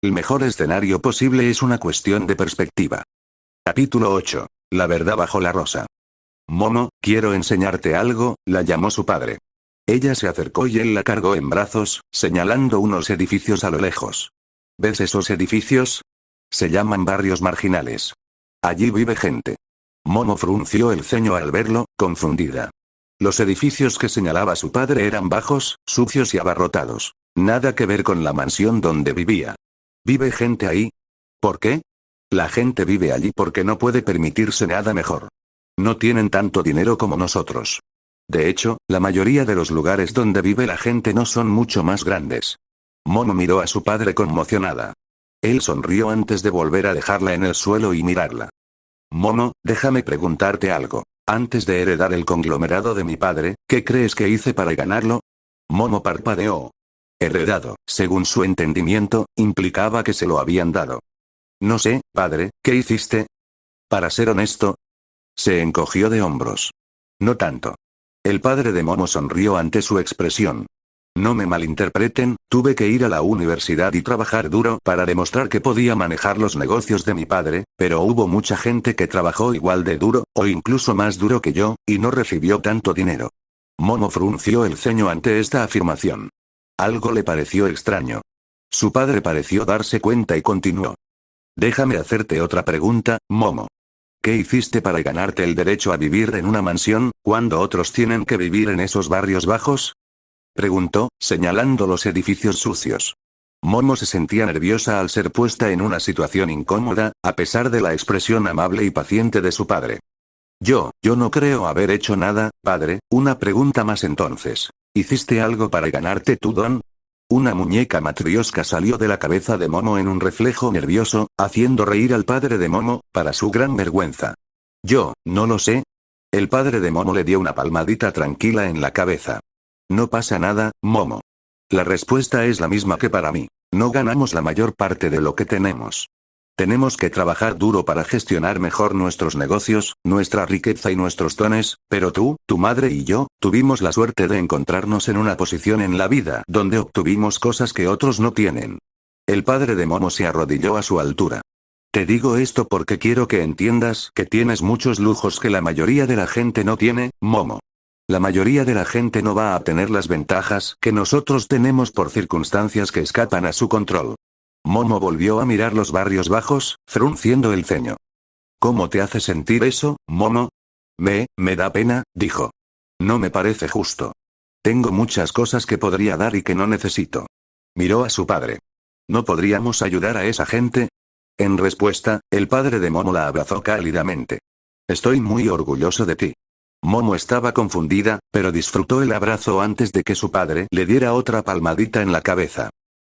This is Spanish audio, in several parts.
El mejor escenario posible es una cuestión de perspectiva. Capítulo 8. La verdad bajo la rosa. Momo, quiero enseñarte algo, la llamó su padre. Ella se acercó y él la cargó en brazos, señalando unos edificios a lo lejos. ¿Ves esos edificios? Se llaman barrios marginales. Allí vive gente. Momo frunció el ceño al verlo, confundida. Los edificios que señalaba su padre eran bajos, sucios y abarrotados. Nada que ver con la mansión donde vivía. ¿Vive gente ahí? ¿Por qué? La gente vive allí porque no puede permitirse nada mejor. No tienen tanto dinero como nosotros. De hecho, la mayoría de los lugares donde vive la gente no son mucho más grandes. Momo miró a su padre conmocionada. Él sonrió antes de volver a dejarla en el suelo y mirarla. Momo, déjame preguntarte algo. Antes de heredar el conglomerado de mi padre, ¿qué crees que hice para ganarlo? Momo parpadeó. Heredado, según su entendimiento, implicaba que se lo habían dado. No sé, padre, ¿qué hiciste? Para ser honesto. Se encogió de hombros. No tanto. El padre de Momo sonrió ante su expresión. No me malinterpreten, tuve que ir a la universidad y trabajar duro para demostrar que podía manejar los negocios de mi padre, pero hubo mucha gente que trabajó igual de duro, o incluso más duro que yo, y no recibió tanto dinero. Momo frunció el ceño ante esta afirmación. Algo le pareció extraño. Su padre pareció darse cuenta y continuó. Déjame hacerte otra pregunta, Momo. ¿Qué hiciste para ganarte el derecho a vivir en una mansión, cuando otros tienen que vivir en esos barrios bajos? Preguntó, señalando los edificios sucios. Momo se sentía nerviosa al ser puesta en una situación incómoda, a pesar de la expresión amable y paciente de su padre. Yo no creo haber hecho nada, padre. Una pregunta más entonces. ¿Hiciste algo para ganarte tu don? Una muñeca matrioska salió de la cabeza de Momo en un reflejo nervioso, haciendo reír al padre de Momo, para su gran vergüenza. Yo, no lo sé. El padre de Momo le dio una palmadita tranquila en la cabeza. No pasa nada, Momo. La respuesta es la misma que para mí. No ganamos la mayor parte de lo que tenemos. Tenemos que trabajar duro para gestionar mejor nuestros negocios, nuestra riqueza y nuestros dones, pero tú, tu madre y yo, tuvimos la suerte de encontrarnos en una posición en la vida donde obtuvimos cosas que otros no tienen. El padre de Momo se arrodilló a su altura. Te digo esto porque quiero que entiendas que tienes muchos lujos que la mayoría de la gente no tiene, Momo. La mayoría de la gente no va a tener las ventajas que nosotros tenemos por circunstancias que escapan a su control. Momo volvió a mirar los barrios bajos, frunciendo el ceño. ¿Cómo te hace sentir eso, Momo? Me da pena, dijo. No me parece justo. Tengo muchas cosas que podría dar y que no necesito. Miró a su padre. ¿No podríamos ayudar a esa gente? En respuesta, el padre de Momo la abrazó cálidamente. Estoy muy orgulloso de ti. Momo estaba confundida, pero disfrutó el abrazo antes de que su padre le diera otra palmadita en la cabeza.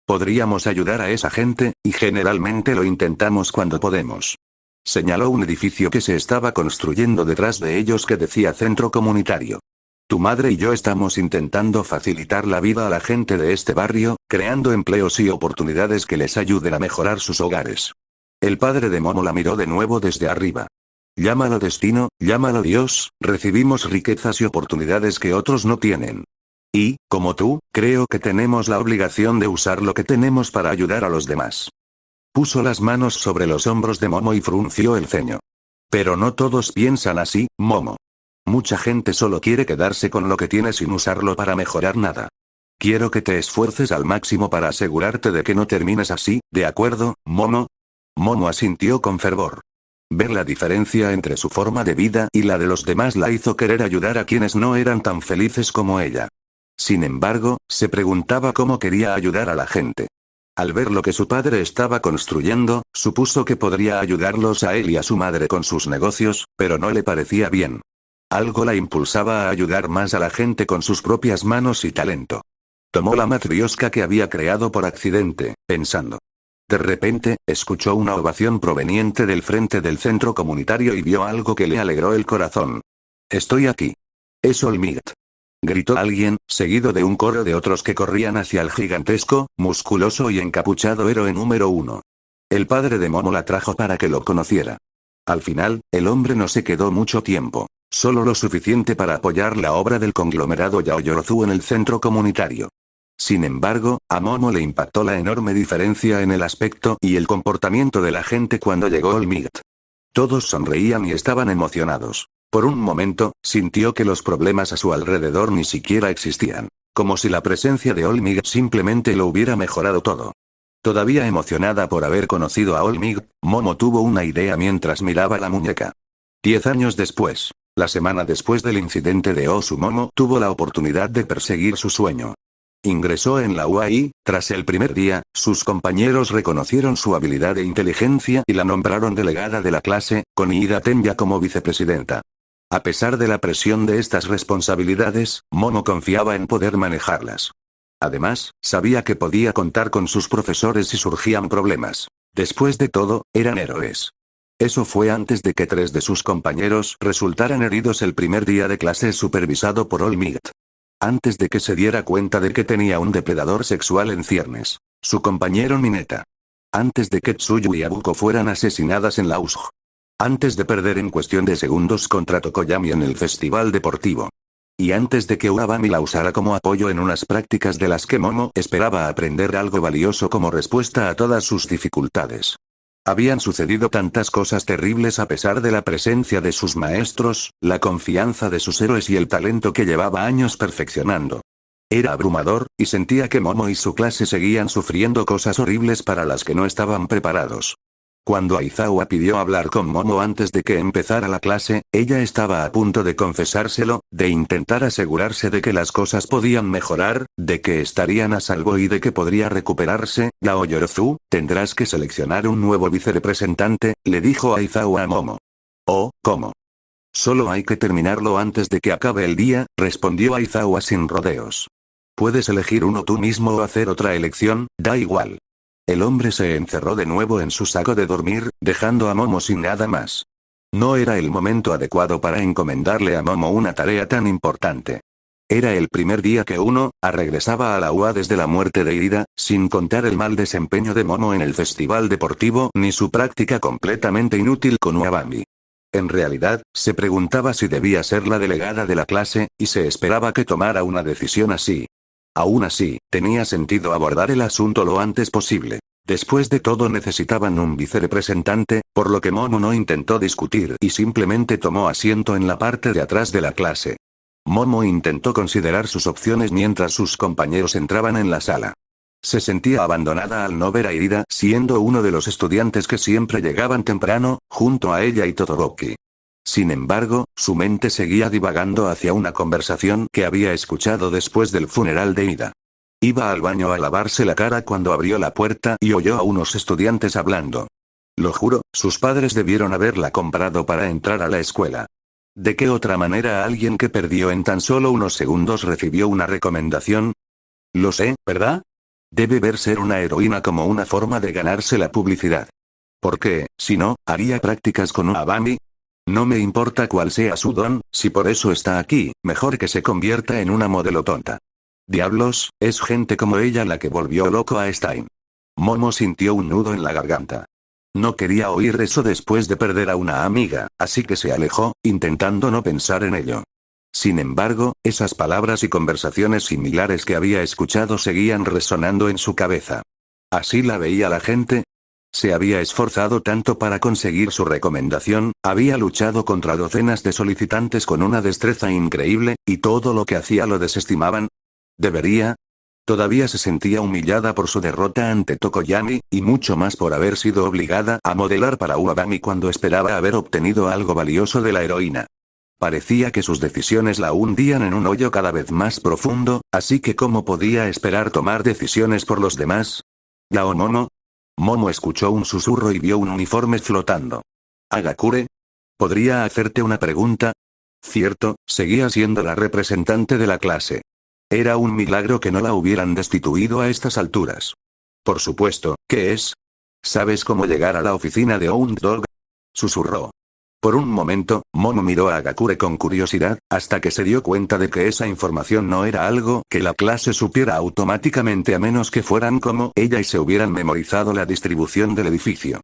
Podríamos ayudar a esa gente, y generalmente lo intentamos cuando podemos. Señaló un edificio que se estaba construyendo detrás de ellos que decía centro comunitario. Tu madre y yo estamos intentando facilitar la vida a la gente de este barrio, creando empleos y oportunidades que les ayuden a mejorar sus hogares. El padre de Momo la miró de nuevo desde arriba. Llámalo destino, llámalo Dios, recibimos riquezas y oportunidades que otros no tienen. Y, como tú, creo que tenemos la obligación de usar lo que tenemos para ayudar a los demás. Puso las manos sobre los hombros de Momo y frunció el ceño. Pero no todos piensan así, Momo. Mucha gente solo quiere quedarse con lo que tiene sin usarlo para mejorar nada. Quiero que te esfuerces al máximo para asegurarte de que no termines así, ¿de acuerdo, Momo? Momo asintió con fervor. Ver la diferencia entre su forma de vida y la de los demás la hizo querer ayudar a quienes no eran tan felices como ella. Sin embargo, se preguntaba cómo quería ayudar a la gente. Al ver lo que su padre estaba construyendo, supuso que podría ayudarlos a él y a su madre con sus negocios, pero no le parecía bien. Algo la impulsaba a ayudar más a la gente con sus propias manos y talento. Tomó la matrioska que había creado por accidente, pensando. De repente, escuchó una ovación proveniente del frente del centro comunitario y vio algo que le alegró el corazón. Estoy aquí. Es Olmigt. Gritó alguien, seguido de un coro de otros que corrían hacia el gigantesco, musculoso y encapuchado héroe número 1. El padre de Momo la trajo para que lo conociera. Al final, el hombre no se quedó mucho tiempo, solo lo suficiente para apoyar la obra del conglomerado Yaoyorozu en el centro comunitario. Sin embargo, a Momo le impactó la enorme diferencia en el aspecto y el comportamiento de la gente cuando llegó All Might. Todos sonreían y estaban emocionados. Por un momento, sintió que los problemas a su alrededor ni siquiera existían. Como si la presencia de All Might simplemente lo hubiera mejorado todo. Todavía emocionada por haber conocido a All Might, Momo tuvo una idea mientras miraba la muñeca. 10 años después, la semana después del incidente de Osu, Momo tuvo la oportunidad de perseguir su sueño. Ingresó en la UAI, tras el primer día, sus compañeros reconocieron su habilidad e inteligencia y la nombraron delegada de la clase, con Ida Tenya como vicepresidenta. A pesar de la presión de estas responsabilidades, Momo confiaba en poder manejarlas. Además, sabía que podía contar con sus profesores si surgían problemas. Después de todo, eran héroes. Eso fue antes de que 3 de sus compañeros resultaran heridos el primer día de clase supervisado por All Might. Antes de que se diera cuenta de que tenía un depredador sexual en ciernes. Su compañero Mineta. Antes de que Tsuyu y Abuko fueran asesinadas en la USG. Antes de perder en cuestión de segundos contra Tokoyami en el festival deportivo. Y antes de que Uabami la usara como apoyo en unas prácticas de las que Momo esperaba aprender algo valioso como respuesta a todas sus dificultades. Habían sucedido tantas cosas terribles a pesar de la presencia de sus maestros, la confianza de sus héroes y el talento que llevaba años perfeccionando. Era abrumador, y sentía que Momo y su clase seguían sufriendo cosas horribles para las que no estaban preparados. Cuando Aizawa pidió hablar con Momo antes de que empezara la clase, ella estaba a punto de confesárselo, de intentar asegurarse de que las cosas podían mejorar, de que estarían a salvo y de que podría recuperarse. Naoyorozu, tendrás que seleccionar un nuevo vicerepresentante, le dijo Aizawa a Momo. Oh, ¿cómo? Solo hay que terminarlo antes de que acabe el día, respondió Aizawa sin rodeos. Puedes elegir uno tú mismo o hacer otra elección, da igual. El hombre se encerró de nuevo en su saco de dormir, dejando a Momo sin nada más. No era el momento adecuado para encomendarle a Momo una tarea tan importante. Era el primer día que regresaba a la UA desde la muerte de Ida, sin contar el mal desempeño de Momo en el festival deportivo ni su práctica completamente inútil con Uabami. En realidad, se preguntaba si debía ser la delegada de la clase, y se esperaba que tomara una decisión así. Aún así, tenía sentido abordar el asunto lo antes posible. Después de todo necesitaban un vicerepresentante, por lo que Momo no intentó discutir y simplemente tomó asiento en la parte de atrás de la clase. Momo intentó considerar sus opciones mientras sus compañeros entraban en la sala. Se sentía abandonada al no ver a Ida, siendo uno de los estudiantes que siempre llegaban temprano, junto a ella y Todoroki. Sin embargo, su mente seguía divagando hacia una conversación que había escuchado después del funeral de Ida. Iba al baño a lavarse la cara cuando abrió la puerta y oyó a unos estudiantes hablando. Lo juro, sus padres debieron haberla comprado para entrar a la escuela. ¿De qué otra manera alguien que perdió en tan solo unos segundos recibió una recomendación? Lo sé, ¿verdad? Debe ver ser una heroína como una forma de ganarse la publicidad. Porque, si no, haría prácticas con Uabami. No me importa cuál sea su don, si por eso está aquí, mejor que se convierta en una modelo tonta. Diablos, es gente como ella la que volvió loco a Stein. Momo sintió un nudo en la garganta. No quería oír eso después de perder a una amiga, así que se alejó, intentando no pensar en ello. Sin embargo, esas palabras y conversaciones similares que había escuchado seguían resonando en su cabeza. ¿Así la veía la gente? Se había esforzado tanto para conseguir su recomendación, había luchado contra docenas de solicitantes con una destreza increíble, y todo lo que hacía lo desestimaban. ¿Debería? Todavía se sentía humillada por su derrota ante Tokoyami, y mucho más por haber sido obligada a modelar para Uabami cuando esperaba haber obtenido algo valioso de la heroína. Parecía que sus decisiones la hundían en un hoyo cada vez más profundo, así que ¿cómo podía esperar tomar decisiones por los demás? ¿Yao Momo? Momo escuchó un susurro y vio un uniforme flotando. ¿Agakure? ¿Podría hacerte una pregunta? Cierto, seguía siendo la representante de la clase. Era un milagro que no la hubieran destituido a estas alturas. Por supuesto, ¿qué es? ¿Sabes cómo llegar a la oficina de Hound Dog? Susurró. Por un momento, Momo miró a Agakure con curiosidad, hasta que se dio cuenta de que esa información no era algo que la clase supiera automáticamente a menos que fueran como ella y se hubieran memorizado la distribución del edificio.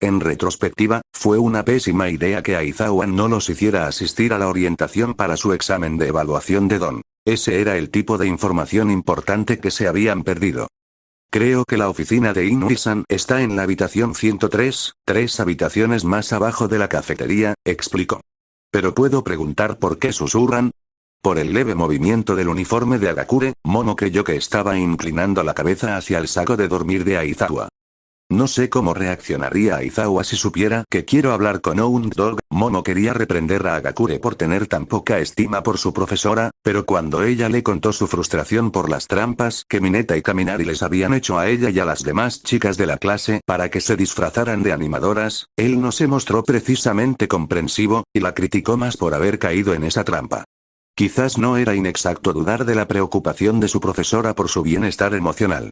En retrospectiva, fue una pésima idea que Aizawa no los hiciera asistir a la orientación para su examen de evaluación de don. Ese era el tipo de información importante que se habían perdido. Creo que la oficina de Inui-san está en la habitación 103, 3 habitaciones más abajo de la cafetería, explicó. ¿Pero puedo preguntar por qué susurran? Por el leve movimiento del uniforme de Agakure, Momo creyó que estaba inclinando la cabeza hacia el saco de dormir de Aizawa. No sé cómo reaccionaría Aizawa si supiera que quiero hablar con Dog. Momo quería reprender a Agakure por tener tan poca estima por su profesora, pero cuando ella le contó su frustración por las trampas que Mineta y Kaminari les habían hecho a ella y a las demás chicas de la clase para que se disfrazaran de animadoras, él no se mostró precisamente comprensivo, y la criticó más por haber caído en esa trampa. Quizás no era inexacto dudar de la preocupación de su profesora por su bienestar emocional.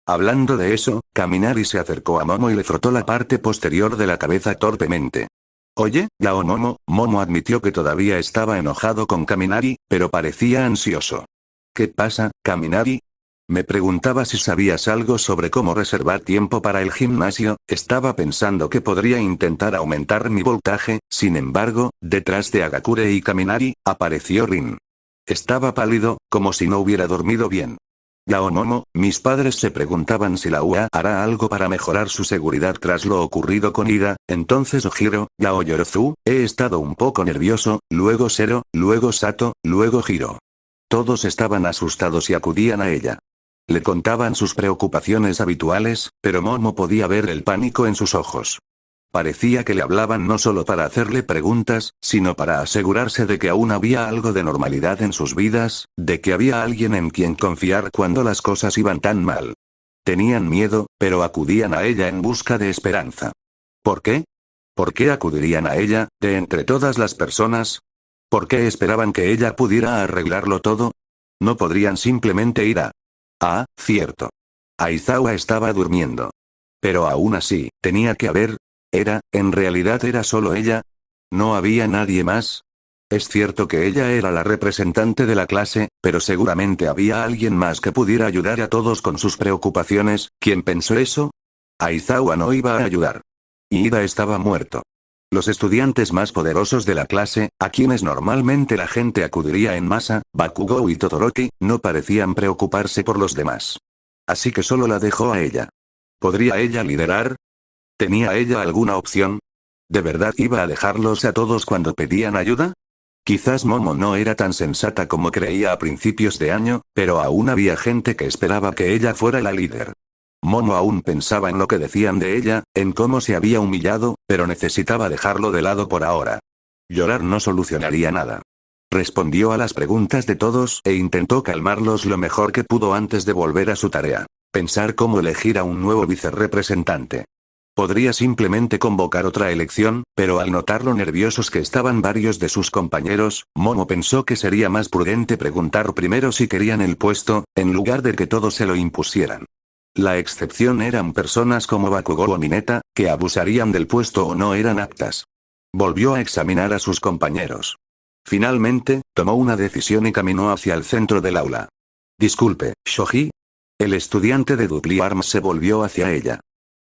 Hablando de eso, Kaminari se acercó a Momo y le frotó la parte posterior de la cabeza torpemente. Oye, Yao Momo. Momo admitió que todavía estaba enojado con Kaminari, pero parecía ansioso. ¿Qué pasa, Kaminari? Me preguntaba si sabías algo sobre cómo reservar tiempo para el gimnasio. Estaba pensando que podría intentar aumentar mi voltaje. Sin embargo, detrás de Agakure y Kaminari, apareció Rin. Estaba pálido, como si no hubiera dormido bien. Yao Momo, mis padres se preguntaban si la UA hará algo para mejorar su seguridad tras lo ocurrido con Ida. Entonces Ojiro, Yao Yorozu, he estado un poco nervioso, luego Sero, luego Sato, luego Hiro. Todos estaban asustados y acudían a ella. Le contaban sus preocupaciones habituales, pero Momo podía ver el pánico en sus ojos. Parecía que le hablaban no solo para hacerle preguntas, sino para asegurarse de que aún había algo de normalidad en sus vidas, de que había alguien en quien confiar cuando las cosas iban tan mal. Tenían miedo, pero acudían a ella en busca de esperanza. ¿Por qué? ¿Por qué acudirían a ella, de entre todas las personas? ¿Por qué esperaban que ella pudiera arreglarlo todo? No podrían simplemente ir a... Ah, cierto. Aizawa estaba durmiendo. Pero aún así, tenía que haber... ¿En realidad era solo ella? ¿No había nadie más? Es cierto que ella era la representante de la clase, pero seguramente había alguien más que pudiera ayudar a todos con sus preocupaciones. ¿Quién pensó eso? Aizawa no iba a ayudar. Ida estaba muerto. Los estudiantes más poderosos de la clase, a quienes normalmente la gente acudiría en masa, Bakugou y Todoroki, no parecían preocuparse por los demás. Así que solo la dejó a ella. ¿Podría ella liderar? ¿Tenía ella alguna opción? ¿De verdad iba a dejarlos a todos cuando pedían ayuda? Quizás Momo no era tan sensata como creía a principios de año, pero aún había gente que esperaba que ella fuera la líder. Momo aún pensaba en lo que decían de ella, en cómo se había humillado, pero necesitaba dejarlo de lado por ahora. Llorar no solucionaría nada. Respondió a las preguntas de todos e intentó calmarlos lo mejor que pudo antes de volver a su tarea. Pensar cómo elegir a un nuevo vicerrepresentante. Podría simplemente convocar otra elección, pero al notar lo nerviosos que estaban varios de sus compañeros, Momo pensó que sería más prudente preguntar primero si querían el puesto, en lugar de que todos se lo impusieran. La excepción eran personas como Bakugou o Mineta, que abusarían del puesto o no eran aptas. Volvió a examinar a sus compañeros. Finalmente, tomó una decisión y caminó hacia el centro del aula. Disculpe, Shoji. El estudiante de Dupli Arms se volvió hacia ella.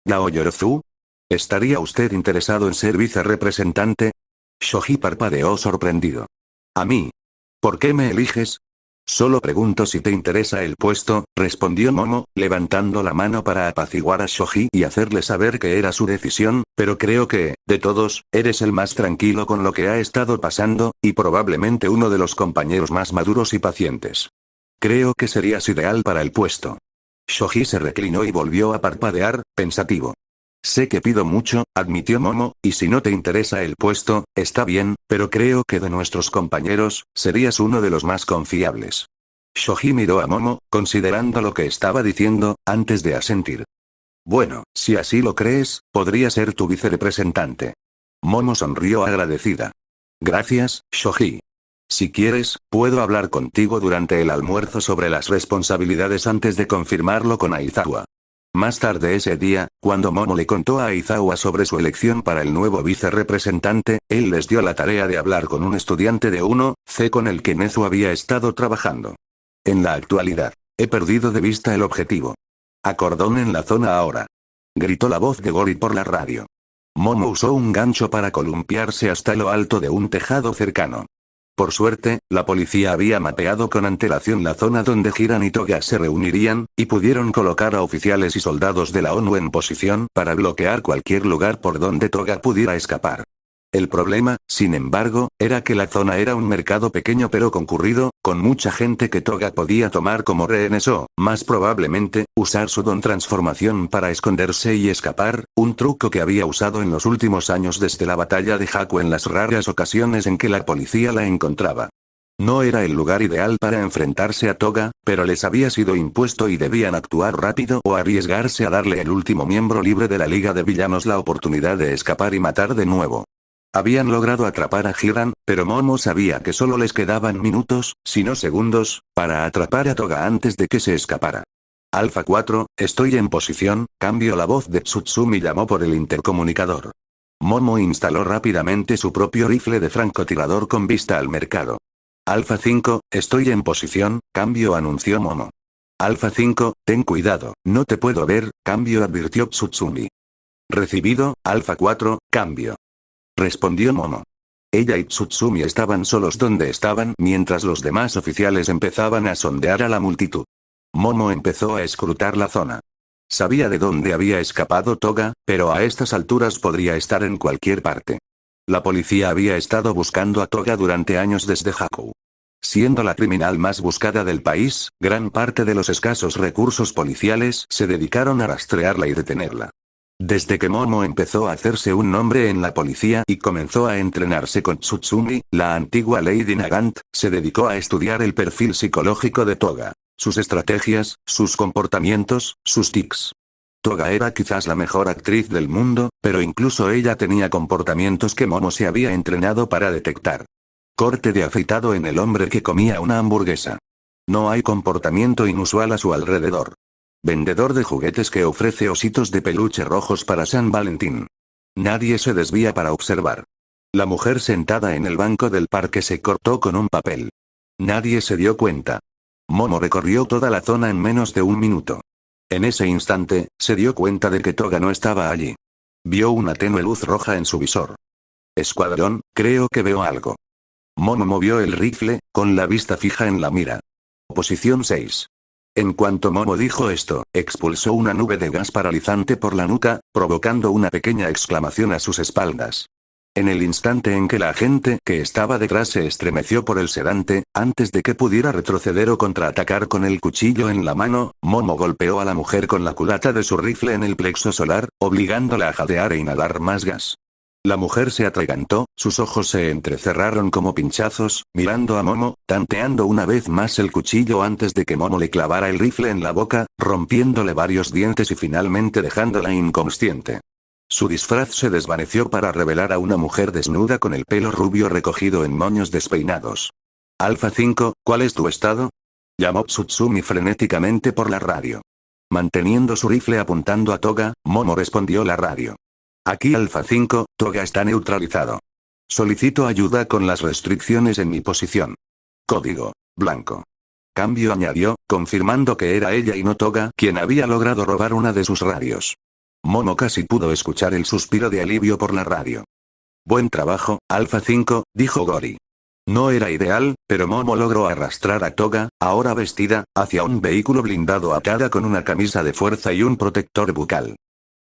Yao Yorozu. ¿Estaría usted interesado en ser vicerrepresentante? Shoji parpadeó sorprendido. ¿A mí? ¿Por qué me eliges? Solo pregunto si te interesa el puesto, respondió Momo, levantando la mano para apaciguar a Shoji y hacerle saber que era su decisión, pero creo que, de todos, eres el más tranquilo con lo que ha estado pasando, y probablemente uno de los compañeros más maduros y pacientes. Creo que serías ideal para el puesto. Shoji se reclinó y volvió a parpadear, pensativo. Sé que pido mucho, admitió Momo, y si no te interesa el puesto, está bien, pero creo que de nuestros compañeros, serías uno de los más confiables. Shoji miró a Momo, considerando lo que estaba diciendo, antes de asentir. Bueno, si así lo crees, podría ser tu vicerrepresentante. Momo sonrió agradecida. Gracias, Shoji. Si quieres, puedo hablar contigo durante el almuerzo sobre las responsabilidades antes de confirmarlo con Aizawa. Más tarde ese día, cuando Momo le contó a Aizawa sobre su elección para el nuevo vicerrepresentante, él les dio la tarea de hablar con un estudiante de 1C con el que Nezu había estado trabajando. En la actualidad, he perdido de vista el objetivo. Acordón en la zona ahora. Gritó la voz de Gori por la radio. Momo usó un gancho para columpiarse hasta lo alto de un tejado cercano. Por suerte, la policía había mapeado con antelación la zona donde Hiran y Toga se reunirían, y pudieron colocar a oficiales y soldados de la ONU en posición para bloquear cualquier lugar por donde Toga pudiera escapar. El problema, sin embargo, era que la zona era un mercado pequeño pero concurrido, con mucha gente que Toga podía tomar como rehenes o, más probablemente, usar su don transformación para esconderse y escapar, un truco que había usado en los últimos años desde la batalla de Haku en las raras ocasiones en que la policía la encontraba. No era el lugar ideal para enfrentarse a Toga, pero les había sido impuesto y debían actuar rápido o arriesgarse a darle al último miembro libre de la Liga de Villanos la oportunidad de escapar y matar de nuevo. Habían logrado atrapar a Hiran, pero Momo sabía que solo les quedaban minutos, si no segundos, para atrapar a Toga antes de que se escapara. Alpha 4, estoy en posición, cambio. La voz de Tsutsumi llamó por el intercomunicador. Momo instaló rápidamente su propio rifle de francotirador con vista al mercado. Alpha 5, estoy en posición, cambio, anunció Momo. Alpha 5, ten cuidado, no te puedo ver, cambio, advirtió Tsutsumi. Recibido, Alpha 4, cambio. Respondió Momo. Ella y Tsutsumi estaban solos donde estaban mientras los demás oficiales empezaban a sondear a la multitud. Momo empezó a escrutar la zona. Sabía de dónde había escapado Toga, pero a estas alturas podría estar en cualquier parte. La policía había estado buscando a Toga durante años desde Haku. Siendo la criminal más buscada del país, gran parte de los escasos recursos policiales se dedicaron a rastrearla y detenerla. Desde que Momo empezó a hacerse un nombre en la policía y comenzó a entrenarse con Tsutsumi, la antigua Lady Nagant, se dedicó a estudiar el perfil psicológico de Toga, sus estrategias, sus comportamientos, sus tics. Toga era quizás la mejor actriz del mundo, pero incluso ella tenía comportamientos que Momo se había entrenado para detectar. Corte de afeitado en el hombre que comía una hamburguesa. No hay comportamiento inusual a su alrededor. Vendedor de juguetes que ofrece ositos de peluche rojos para San Valentín. Nadie se desvía para observar. La mujer sentada en el banco del parque se cortó con un papel. Nadie se dio cuenta. Momo recorrió toda la zona en menos de un minuto. En ese instante, se dio cuenta de que Toga no estaba allí. Vio una tenue luz roja en su visor. Escuadrón, creo que veo algo. Momo movió el rifle, con la vista fija en la mira. Posición 6. En cuanto Momo dijo esto, expulsó una nube de gas paralizante por la nuca, provocando una pequeña exclamación a sus espaldas. En el instante en que la agente que estaba detrás se estremeció por el sedante, antes de que pudiera retroceder o contraatacar con el cuchillo en la mano, Momo golpeó a la mujer con la culata de su rifle en el plexo solar, obligándola a jadear e inhalar más gas. La mujer se atragantó, sus ojos se entrecerraron como pinchazos, mirando a Momo, tanteando una vez más el cuchillo antes de que Momo le clavara el rifle en la boca, rompiéndole varios dientes y finalmente dejándola inconsciente. Su disfraz se desvaneció para revelar a una mujer desnuda con el pelo rubio recogido en moños despeinados. Alpha 5, ¿cuál es tu estado? Llamó Tsutsumi frenéticamente por la radio. Manteniendo su rifle apuntando a Toga, Momo respondió la radio. Aquí Alpha 5, Toga está neutralizado. Solicito ayuda con las restricciones en mi posición. Código blanco. Cambio, añadió, confirmando que era ella y no Toga quien había logrado robar una de sus radios. Momo casi pudo escuchar el suspiro de alivio por la radio. Buen trabajo, Alpha 5, dijo Gori. No era ideal, pero Momo logró arrastrar a Toga, ahora vestida, hacia un vehículo blindado atada con una camisa de fuerza y un protector bucal.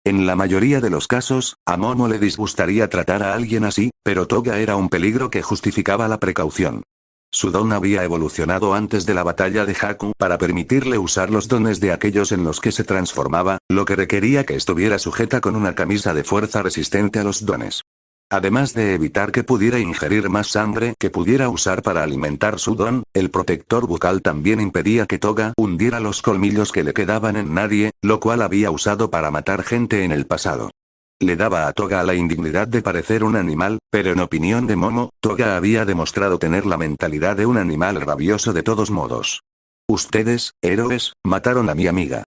En la mayoría de los casos, a Momo le disgustaría tratar a alguien así, pero Toga era un peligro que justificaba la precaución. Su don había evolucionado antes de la batalla de Haku para permitirle usar los dones de aquellos en los que se transformaba, lo que requería que estuviera sujeta con una camisa de fuerza resistente a los dones. Además de evitar que pudiera ingerir más sangre que pudiera usar para alimentar su don, el protector bucal también impedía que Toga hundiera los colmillos que le quedaban en nadie, lo cual había usado para matar gente en el pasado. Le daba a Toga la indignidad de parecer un animal, pero en opinión de Momo, Toga había demostrado tener la mentalidad de un animal rabioso de todos modos. Ustedes, héroes, mataron a mi amiga.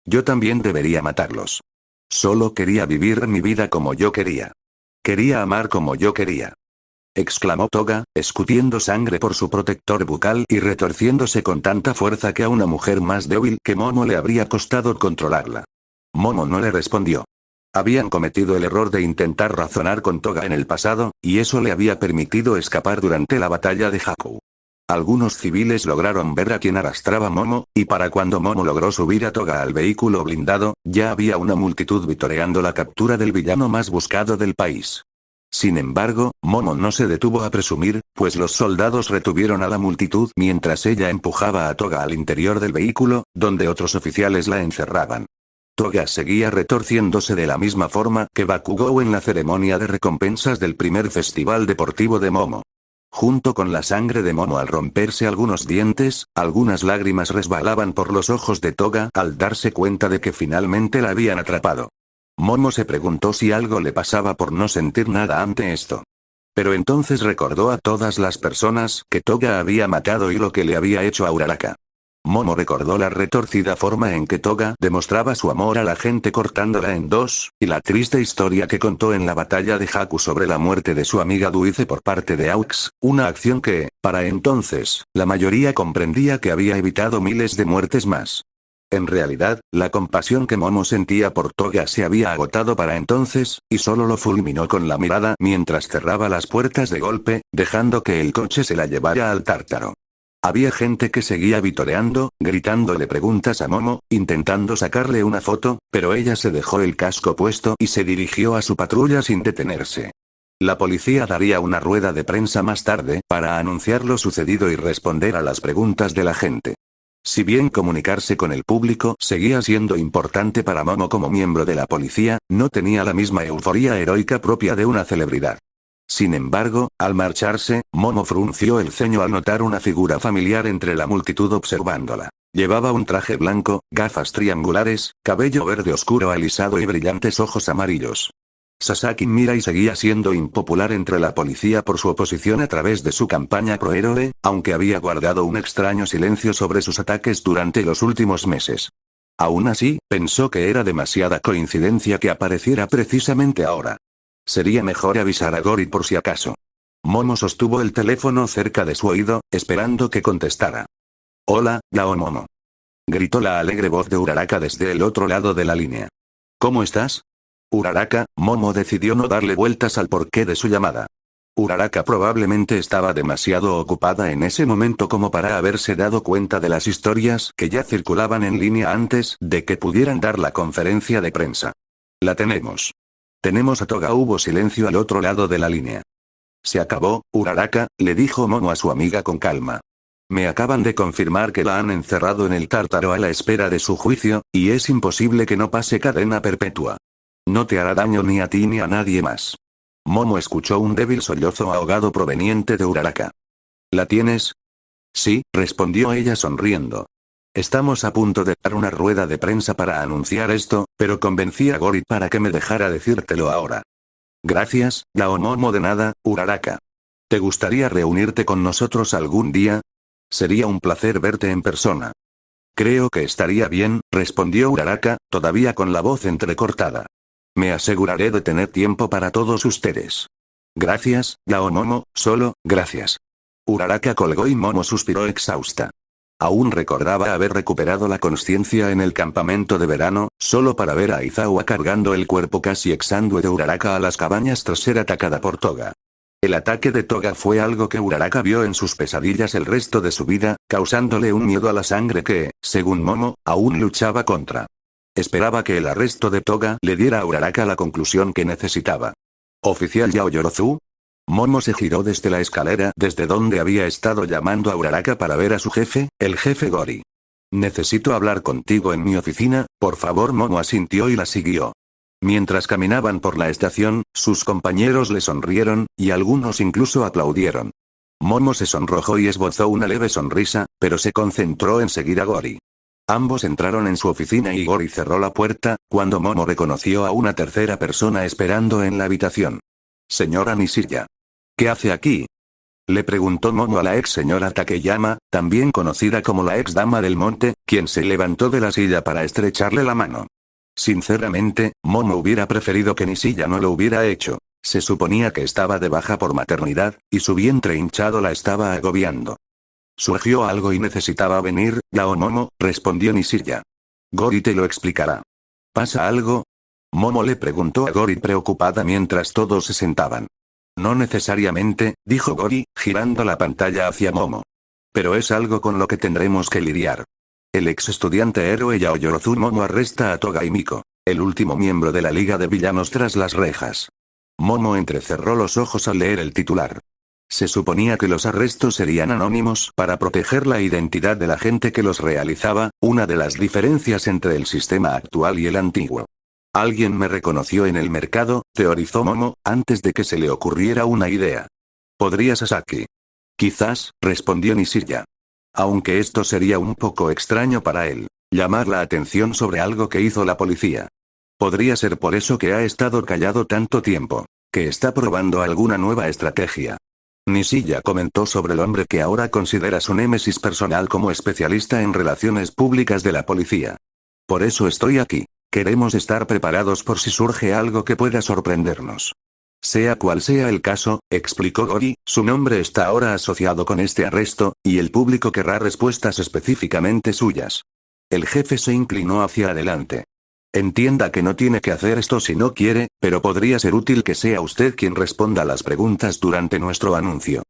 Yo también debería matarlos. Solo quería vivir mi vida como yo quería. Quería amar como yo quería. Exclamó Toga, escupiendo sangre por su protector bucal y retorciéndose con tanta fuerza que a una mujer más débil que Momo le habría costado controlarla. Momo no le respondió. Habían cometido el error de intentar razonar con Toga en el pasado, y eso le había permitido escapar durante la batalla de Haku. Algunos civiles lograron ver a quien arrastraba Momo, y para cuando Momo logró subir a Toga al vehículo blindado, ya había una multitud vitoreando la captura del villano más buscado del país. Sin embargo, Momo no se detuvo a presumir, pues los soldados retuvieron a la multitud mientras ella empujaba a Toga al interior del vehículo, donde otros oficiales la encerraban. Toga seguía retorciéndose de la misma forma que Bakugou en la ceremonia de recompensas del primer festival deportivo de Momo. Junto con la sangre de Momo al romperse algunos dientes, algunas lágrimas resbalaban por los ojos de Toga al darse cuenta de que finalmente la habían atrapado. Momo se preguntó si algo le pasaba por no sentir nada ante esto. Pero entonces recordó a todas las personas que Toga había matado y lo que le había hecho a Uraraka. Momo recordó la retorcida forma en que Toga demostraba su amor a la gente cortándola en dos, y la triste historia que contó en la batalla de Haku sobre la muerte de su amiga Duice por parte de Aux, una acción que, para entonces, la mayoría comprendía que había evitado miles de muertes más. En realidad, la compasión que Momo sentía por Toga se había agotado para entonces, y solo lo fulminó con la mirada mientras cerraba las puertas de golpe, dejando que el coche se la llevara al tártaro. Había gente que seguía vitoreando, gritándole preguntas a Momo, intentando sacarle una foto, pero ella se dejó el casco puesto y se dirigió a su patrulla sin detenerse. La policía daría una rueda de prensa más tarde para anunciar lo sucedido y responder a las preguntas de la gente. Si bien comunicarse con el público seguía siendo importante para Momo como miembro de la policía, no tenía la misma euforía heroica propia de una celebridad. Sin embargo, al marcharse, Momo frunció el ceño al notar una figura familiar entre la multitud observándola. Llevaba un traje blanco, gafas triangulares, cabello verde oscuro alisado y brillantes ojos amarillos. Sasaki Mirai seguía siendo impopular entre la policía por su oposición a través de su campaña prohéroe, aunque había guardado un extraño silencio sobre sus ataques durante los últimos meses. Aún así, pensó que era demasiada coincidencia que apareciera precisamente ahora. Sería mejor avisar a Gori por si acaso. Momo sostuvo el teléfono cerca de su oído, esperando que contestara. «Hola, Yao Momo», gritó la alegre voz de Uraraka desde el otro lado de la línea. «¿Cómo estás?» Uraraka, Momo decidió no darle vueltas al porqué de su llamada. Uraraka probablemente estaba demasiado ocupada en ese momento como para haberse dado cuenta de las historias que ya circulaban en línea antes de que pudieran dar la conferencia de prensa. «La tenemos. Tenemos a Toga». Hubo silencio al otro lado de la línea. «Se acabó, Uraraka», le dijo Momo a su amiga con calma. «Me acaban de confirmar que la han encerrado en el tártaro a la espera de su juicio, y es imposible que no pase cadena perpetua. No te hará daño ni a ti ni a nadie más». Momo escuchó un débil sollozo ahogado proveniente de Uraraka. «¿La tienes?» «Sí», respondió ella sonriendo. «Estamos a punto de dar una rueda de prensa para anunciar esto, pero convencí a Gori para que me dejara decírtelo ahora». «Gracias, Yao Momo». «De nada, Uraraka. ¿Te gustaría reunirte con nosotros algún día? Sería un placer verte en persona». «Creo que estaría bien», respondió Uraraka, todavía con la voz entrecortada. «Me aseguraré de tener tiempo para todos ustedes». «Gracias, Yao Momo, solo, gracias». Uraraka colgó y Momo suspiró exhausta. Aún recordaba haber recuperado la conciencia en el campamento de verano, solo para ver a Aizawa cargando el cuerpo casi exangüe de Uraraka a las cabañas tras ser atacada por Toga. El ataque de Toga fue algo que Uraraka vio en sus pesadillas el resto de su vida, causándole un miedo a la sangre que, según Momo, aún luchaba contra. Esperaba que el arresto de Toga le diera a Uraraka la conclusión que necesitaba. «¿Oficial Yao Yorozu?» Momo se giró desde la escalera desde donde había estado llamando a Uraraka para ver a su jefe, el jefe Gori. «Necesito hablar contigo en mi oficina, por favor». Momo asintió y la siguió. Mientras caminaban por la estación, sus compañeros le sonrieron, y algunos incluso aplaudieron. Momo se sonrojó y esbozó una leve sonrisa, pero se concentró en seguir a Gori. Ambos entraron en su oficina y Gori cerró la puerta, cuando Momo reconoció a una tercera persona esperando en la habitación. «Señora Nishida. ¿Qué hace aquí?», le preguntó Momo a la ex señora Takeyama, también conocida como la ex dama del monte, quien se levantó de la silla para estrecharle la mano. Sinceramente, Momo hubiera preferido que Nishida no lo hubiera hecho. Se suponía que estaba de baja por maternidad, y su vientre hinchado la estaba agobiando. «Surgió algo y necesitaba venir, Yao Momo», respondió Nishida. «Gori te lo explicará». «¿Pasa algo?». Momo le preguntó a Gori preocupada mientras todos se sentaban. No necesariamente, dijo Gori, girando la pantalla hacia Momo. Pero es algo con lo que tendremos que lidiar. El ex estudiante héroe Yaoyorozu Momo arresta a Toga y Miko, el último miembro de la Liga de Villanos tras las rejas. Momo entrecerró los ojos al leer el titular. Se suponía que los arrestos serían anónimos para proteger la identidad de la gente que los realizaba, una de las diferencias entre el sistema actual y el antiguo. Alguien me reconoció en el mercado, teorizó Momo, antes de que se le ocurriera una idea. ¿Podría Sasaki? Quizás, respondió Nishiya. Aunque esto sería un poco extraño para él, llamar la atención sobre algo que hizo la policía. Podría ser por eso que ha estado callado tanto tiempo, que está probando alguna nueva estrategia. Nishiya comentó sobre el hombre que ahora considera su némesis personal como especialista en relaciones públicas de la policía. Por eso estoy aquí. Queremos estar preparados por si surge algo que pueda sorprendernos. Sea cual sea el caso, explicó Gori, su nombre está ahora asociado con este arresto, y el público querrá respuestas específicamente suyas. El jefe se inclinó hacia adelante. Entienda que no tiene que hacer esto si no quiere, pero podría ser útil que sea usted quien responda las preguntas durante nuestro anuncio.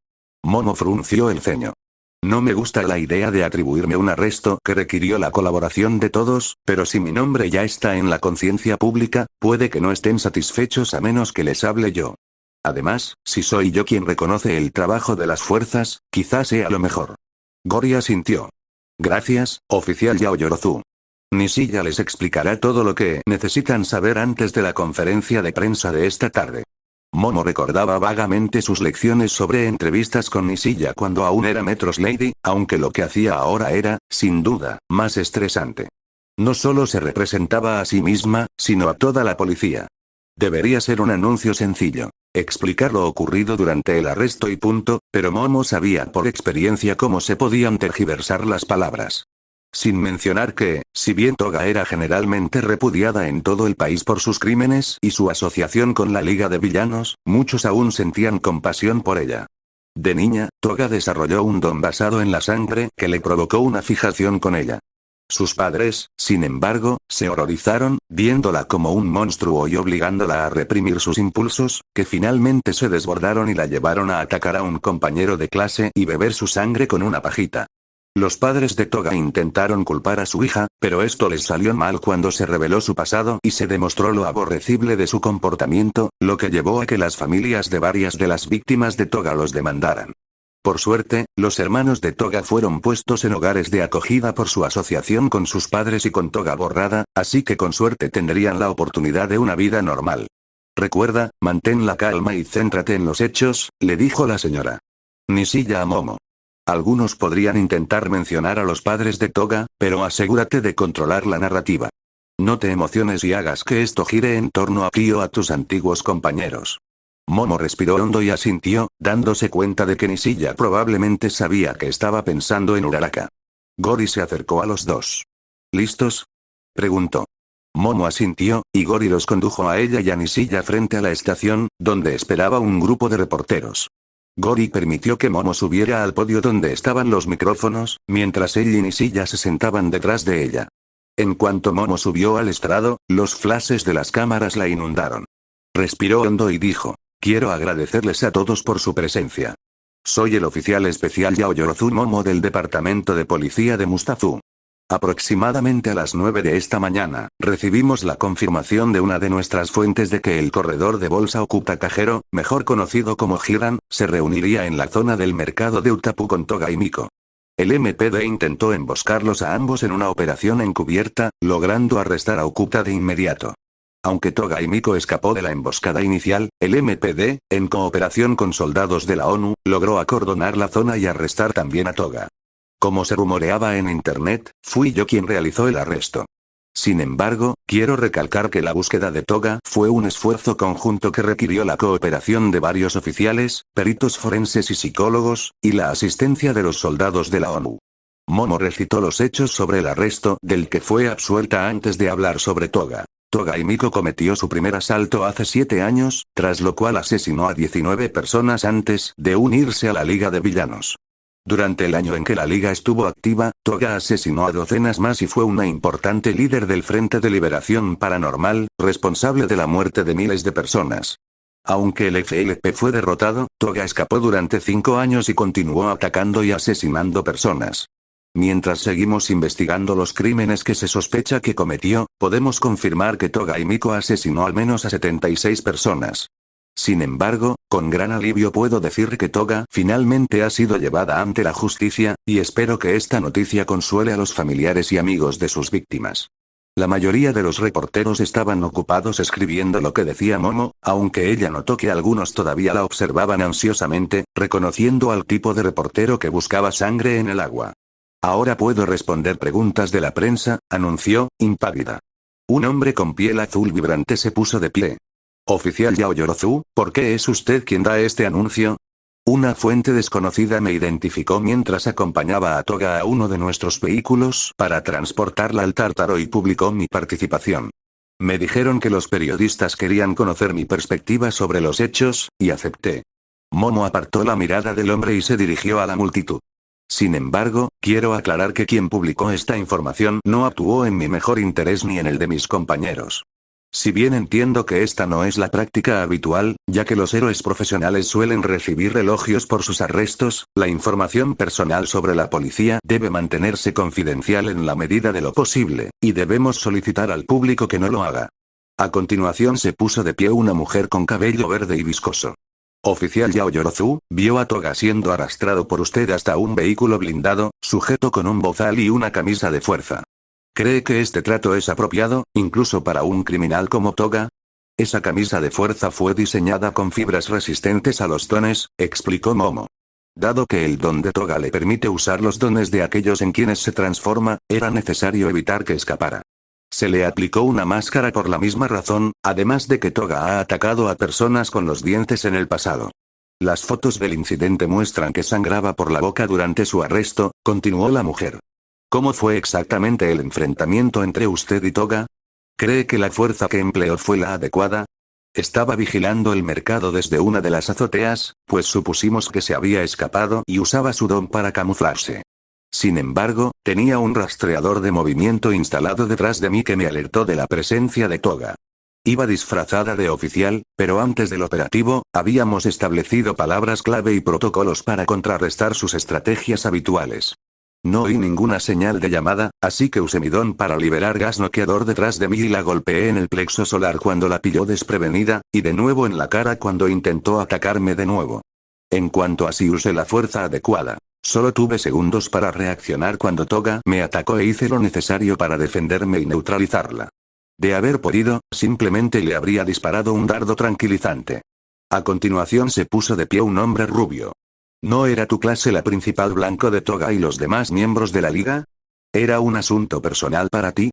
Momo frunció el ceño. No me gusta la idea de atribuirme un arresto que requirió la colaboración de todos, pero si mi nombre ya está en la conciencia pública, puede que no estén satisfechos a menos que les hable yo. Además, si soy yo quien reconoce el trabajo de las fuerzas, quizás sea lo mejor. Gori asintió. Gracias, oficial Yaoyorozu. Nishiya les explicará todo lo que necesitan saber antes de la conferencia de prensa de esta tarde. Momo recordaba vagamente sus lecciones sobre entrevistas con Nishiya cuando aún era Metros Lady, aunque lo que hacía ahora era, sin duda, más estresante. No solo se representaba a sí misma, sino a toda la policía. Debería ser un anuncio sencillo. Explicar lo ocurrido durante el arresto y punto, pero Momo sabía por experiencia cómo se podían tergiversar las palabras. Sin mencionar que, si bien Toga era generalmente repudiada en todo el país por sus crímenes y su asociación con la Liga de Villanos, muchos aún sentían compasión por ella. De niña, Toga desarrolló un don basado en la sangre que le provocó una fijación con ella. Sus padres, sin embargo, se horrorizaron, viéndola como un monstruo y obligándola a reprimir sus impulsos, que finalmente se desbordaron y la llevaron a atacar a un compañero de clase y beber su sangre con una pajita. Los padres de Toga intentaron culpar a su hija, pero esto les salió mal cuando se reveló su pasado y se demostró lo aborrecible de su comportamiento, lo que llevó a que las familias de varias de las víctimas de Toga los demandaran. Por suerte, los hermanos de Toga fueron puestos en hogares de acogida por su asociación con sus padres y con Toga borrada, así que con suerte tendrían la oportunidad de una vida normal. Recuerda, mantén la calma y céntrate en los hechos, le dijo la señora Nishiya a Momo. Algunos podrían intentar mencionar a los padres de Toga, pero asegúrate de controlar la narrativa. No te emociones y hagas que esto gire en torno a ti o a tus antiguos compañeros. Momo respiró hondo y asintió, dándose cuenta de que Nishiya probablemente sabía que estaba pensando en Uraraka. Gori se acercó a los dos. ¿Listos?, preguntó. Momo asintió, y Gori los condujo a ella y a Nishiya frente a la estación, donde esperaba un grupo de reporteros. Gori permitió que Momo subiera al podio donde estaban los micrófonos, mientras él y Nishiya se sentaban detrás de ella. En cuanto Momo subió al estrado, los flashes de las cámaras la inundaron. Respiró hondo y dijo, quiero agradecerles a todos por su presencia. Soy el oficial especial Yaoyorozu Momo del Departamento de Policía de Mustafu. Aproximadamente a las 9 de esta mañana, recibimos la confirmación de una de nuestras fuentes de que el corredor de bolsa Okuta Kajero, mejor conocido como Hiran, se reuniría en la zona del mercado de Utapu con Toga y Miko. El MPD intentó emboscarlos a ambos en una operación encubierta, logrando arrestar a Okuta de inmediato. Aunque Toga y Miko escapó de la emboscada inicial, el MPD, en cooperación con soldados de la ONU, logró acordonar la zona y arrestar también a Toga. Como se rumoreaba en internet, fui yo quien realizó el arresto. Sin embargo, quiero recalcar que la búsqueda de Toga fue un esfuerzo conjunto que requirió la cooperación de varios oficiales, peritos forenses y psicólogos, y la asistencia de los soldados de la ONU. Momo recitó los hechos sobre el arresto del que fue absuelta antes de hablar sobre Toga. Toga y Miko cometió su primer asalto hace 7 años, tras lo cual asesinó a 19 personas antes de unirse a la Liga de Villanos. Durante el año en que la Liga estuvo activa, Toga asesinó a docenas más y fue una importante líder del Frente de Liberación Paranormal, responsable de la muerte de miles de personas. Aunque el FLP fue derrotado, Toga escapó durante 5 años y continuó atacando y asesinando personas. Mientras seguimos investigando los crímenes que se sospecha que cometió, podemos confirmar que Toga Himiko asesinó al menos a 76 personas. Sin embargo, con gran alivio puedo decir que Toga finalmente ha sido llevada ante la justicia, y espero que esta noticia consuele a los familiares y amigos de sus víctimas. La mayoría de los reporteros estaban ocupados escribiendo lo que decía Momo, aunque ella notó que algunos todavía la observaban ansiosamente, reconociendo al tipo de reportero que buscaba sangre en el agua. Ahora puedo responder preguntas de la prensa, anunció, impávida. Un hombre con piel azul vibrante se puso de pie. Oficial Yao Yorozu, ¿por qué es usted quien da este anuncio? Una fuente desconocida me identificó mientras acompañaba a Toga a uno de nuestros vehículos para transportarla al Tártaro y publicó mi participación. Me dijeron que los periodistas querían conocer mi perspectiva sobre los hechos, y acepté. Momo apartó la mirada del hombre y se dirigió a la multitud. Sin embargo, quiero aclarar que quien publicó esta información no actuó en mi mejor interés ni en el de mis compañeros. Si bien entiendo que esta no es la práctica habitual, ya que los héroes profesionales suelen recibir elogios por sus arrestos, la información personal sobre la policía debe mantenerse confidencial en la medida de lo posible, y debemos solicitar al público que no lo haga. A continuación se puso de pie una mujer con cabello verde y viscoso. Oficial Yao Yorozu, vio a Toga siendo arrastrado por usted hasta un vehículo blindado, sujeto con un bozal y una camisa de fuerza. ¿Cree que este trato es apropiado, incluso para un criminal como Toga? Esa camisa de fuerza fue diseñada con fibras resistentes a los dones, explicó Momo. Dado que el don de Toga le permite usar los dones de aquellos en quienes se transforma, era necesario evitar que escapara. Se le aplicó una máscara por la misma razón, además de que Toga ha atacado a personas con los dientes en el pasado. Las fotos del incidente muestran que sangraba por la boca durante su arresto, continuó la mujer. ¿Cómo fue exactamente el enfrentamiento entre usted y Toga? ¿Cree que la fuerza que empleó fue la adecuada? Estaba vigilando el mercado desde una de las azoteas, pues supusimos que se había escapado y usaba su don para camuflarse. Sin embargo, tenía un rastreador de movimiento instalado detrás de mí que me alertó de la presencia de Toga. Iba disfrazada de oficial, pero antes del operativo, habíamos establecido palabras clave y protocolos para contrarrestar sus estrategias habituales. No oí ninguna señal de llamada, así que usé mi don para liberar gas noqueador detrás de mí y la golpeé en el plexo solar cuando la pilló desprevenida, y de nuevo en la cara cuando intentó atacarme de nuevo. En cuanto a si usé la fuerza adecuada, solo tuve segundos para reaccionar cuando Toga me atacó e hice lo necesario para defenderme y neutralizarla. De haber podido, simplemente le habría disparado un dardo tranquilizante. A continuación se puso de pie un hombre rubio. ¿No era tu clase la principal blanco de Toga y los demás miembros de la liga? ¿Era un asunto personal para ti?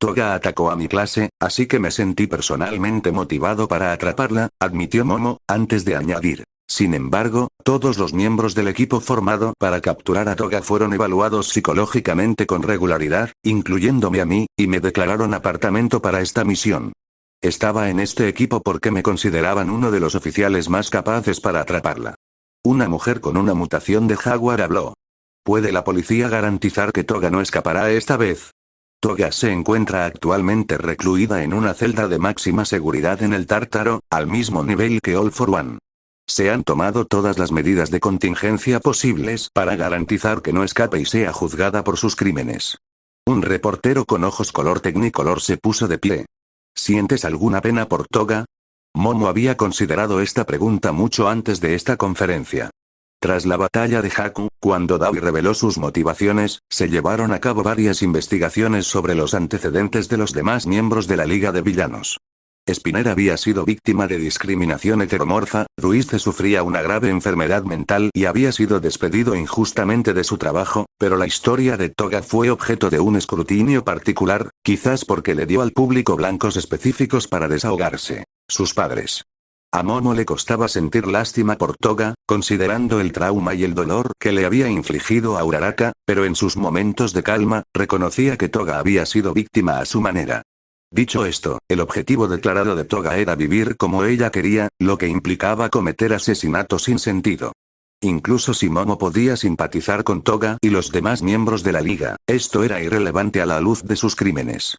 Toga atacó a mi clase, así que me sentí personalmente motivado para atraparla, admitió Momo, antes de añadir. Sin embargo, todos los miembros del equipo formado para capturar a Toga fueron evaluados psicológicamente con regularidad, incluyéndome a mí, y me declararon apartamento para esta misión. Estaba en este equipo porque me consideraban uno de los oficiales más capaces para atraparla. Una mujer con una mutación de jaguar habló. ¿Puede la policía garantizar que Toga no escapará esta vez? Toga se encuentra actualmente recluida en una celda de máxima seguridad en el Tártaro, al mismo nivel que All for One. Se han tomado todas las medidas de contingencia posibles para garantizar que no escape y sea juzgada por sus crímenes. Un reportero con ojos color tecnicolor se puso de pie. ¿Sientes alguna pena por Toga? Momo había considerado esta pregunta mucho antes de esta conferencia. Tras la batalla de Haku, cuando Dawi reveló sus motivaciones, se llevaron a cabo varias investigaciones sobre los antecedentes de los demás miembros de la Liga de Villanos. Spinner había sido víctima de discriminación heteromorfa, Ruiz sufría una grave enfermedad mental y había sido despedido injustamente de su trabajo, pero la historia de Toga fue objeto de un escrutinio particular, quizás porque le dio al público blancos específicos para desahogarse. Sus padres. A Momo le costaba sentir lástima por Toga, considerando el trauma y el dolor que le había infligido a Uraraka, pero en sus momentos de calma, reconocía que Toga había sido víctima a su manera. Dicho esto, el objetivo declarado de Toga era vivir como ella quería, lo que implicaba cometer asesinato sin sentido. Incluso si Momo podía simpatizar con Toga y los demás miembros de la liga, esto era irrelevante a la luz de sus crímenes.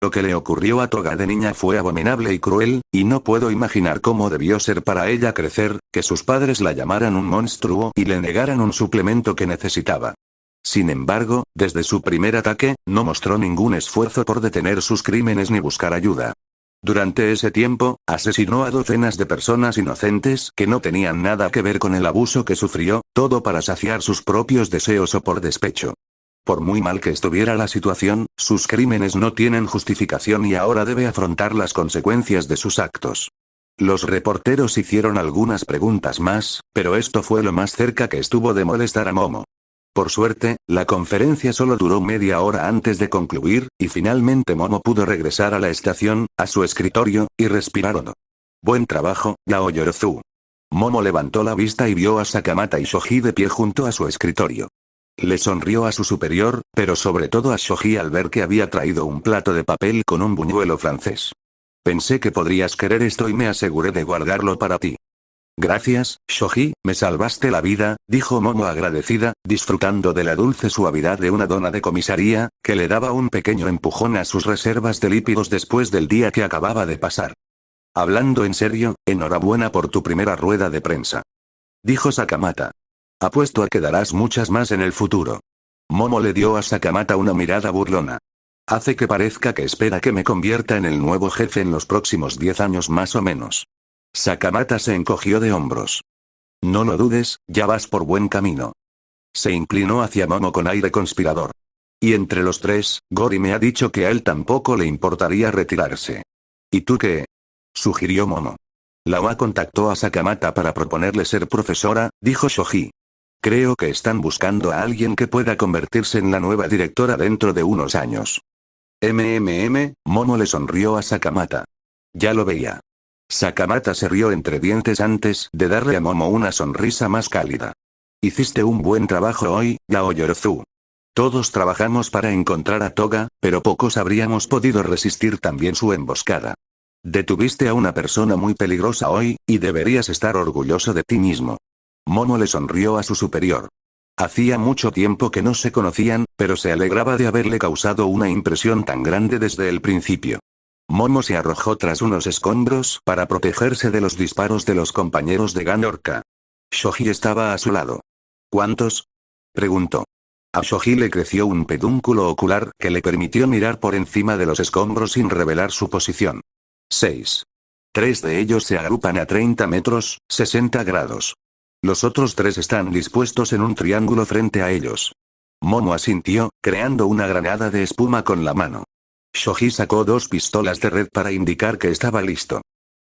Lo que le ocurrió a Toga de niña fue abominable y cruel, y no puedo imaginar cómo debió ser para ella crecer, que sus padres la llamaran un monstruo y le negaran un suplemento que necesitaba. Sin embargo, desde su primer ataque, no mostró ningún esfuerzo por detener sus crímenes ni buscar ayuda. Durante ese tiempo, asesinó a docenas de personas inocentes que no tenían nada que ver con el abuso que sufrió, todo para saciar sus propios deseos o por despecho. Por muy mal que estuviera la situación, sus crímenes no tienen justificación y ahora debe afrontar las consecuencias de sus actos. Los reporteros hicieron algunas preguntas más, pero esto fue lo más cerca que estuvo de molestar a Momo. Por suerte, la conferencia solo duró media hora antes de concluir, y finalmente Momo pudo regresar a la estación, a su escritorio, y respirar hondo. Buen trabajo, Yaoyorozu. Momo levantó la vista y vio a Sakamata y Shoji de pie junto a su escritorio. Le sonrió a su superior, pero sobre todo a Shoji al ver que había traído un plato de papel con un buñuelo francés. Pensé que podrías querer esto y me aseguré de guardarlo para ti. Gracias, Shoji, me salvaste la vida, dijo Momo agradecida, disfrutando de la dulce suavidad de una dona de comisaría, que le daba un pequeño empujón a sus reservas de lípidos después del día que acababa de pasar. Hablando en serio, enhorabuena por tu primera rueda de prensa. Dijo Sakamata. Apuesto a que darás muchas más en el futuro. Momo le dio a Sakamata una mirada burlona. Hace que parezca que espera que me convierta en el nuevo jefe en los próximos 10 años más o menos. Sakamata se encogió de hombros. No lo dudes, ya vas por buen camino. Se inclinó hacia Momo con aire conspirador. Y entre los tres, Gori me ha dicho que a él tampoco le importaría retirarse. ¿Y tú qué? Sugirió Momo. La OA contactó a Sakamata para proponerle ser profesora, dijo Shoji. Creo que están buscando a alguien que pueda convertirse en la nueva directora dentro de unos años. Momo le sonrió a Sakamata. Ya lo veía. Sakamata se rió entre dientes antes de darle a Momo una sonrisa más cálida. Hiciste un buen trabajo hoy, Yaoyorozu. Todos trabajamos para encontrar a Toga, pero pocos habríamos podido resistir también su emboscada. Detuviste a una persona muy peligrosa hoy, y deberías estar orgulloso de ti mismo. Momo le sonrió a su superior. Hacía mucho tiempo que no se conocían, pero se alegraba de haberle causado una impresión tan grande desde el principio. Momo se arrojó tras unos escombros para protegerse de los disparos de los compañeros de Ganorka. Shoji estaba a su lado. ¿Cuántos? Preguntó. A Shoji le creció un pedúnculo ocular que le permitió mirar por encima de los escombros sin revelar su posición. 6. 3 de ellos se agrupan a 30 metros, 60 grados. Los otros 3 están dispuestos en un triángulo frente a ellos. Momo asintió, creando una granada de espuma con la mano. Shoji sacó 2 pistolas de red para indicar que estaba listo.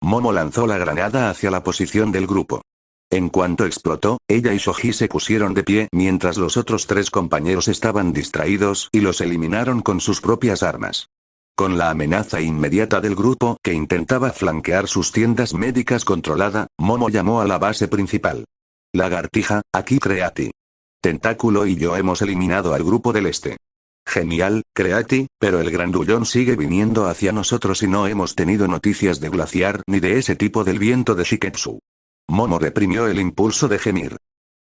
Momo lanzó la granada hacia la posición del grupo. En cuanto explotó, ella y Shoji se pusieron de pie mientras los otros 3 compañeros estaban distraídos y los eliminaron con sus propias armas. Con la amenaza inmediata del grupo que intentaba flanquear sus tiendas médicas controlada, Momo llamó a la base principal. Lagartija, aquí Creati. Tentáculo y yo hemos eliminado al grupo del este. Genial, Creati, pero el grandullón sigue viniendo hacia nosotros y no hemos tenido noticias de Glaciar ni de ese tipo del viento de Shiketsu. Momo reprimió el impulso de gemir.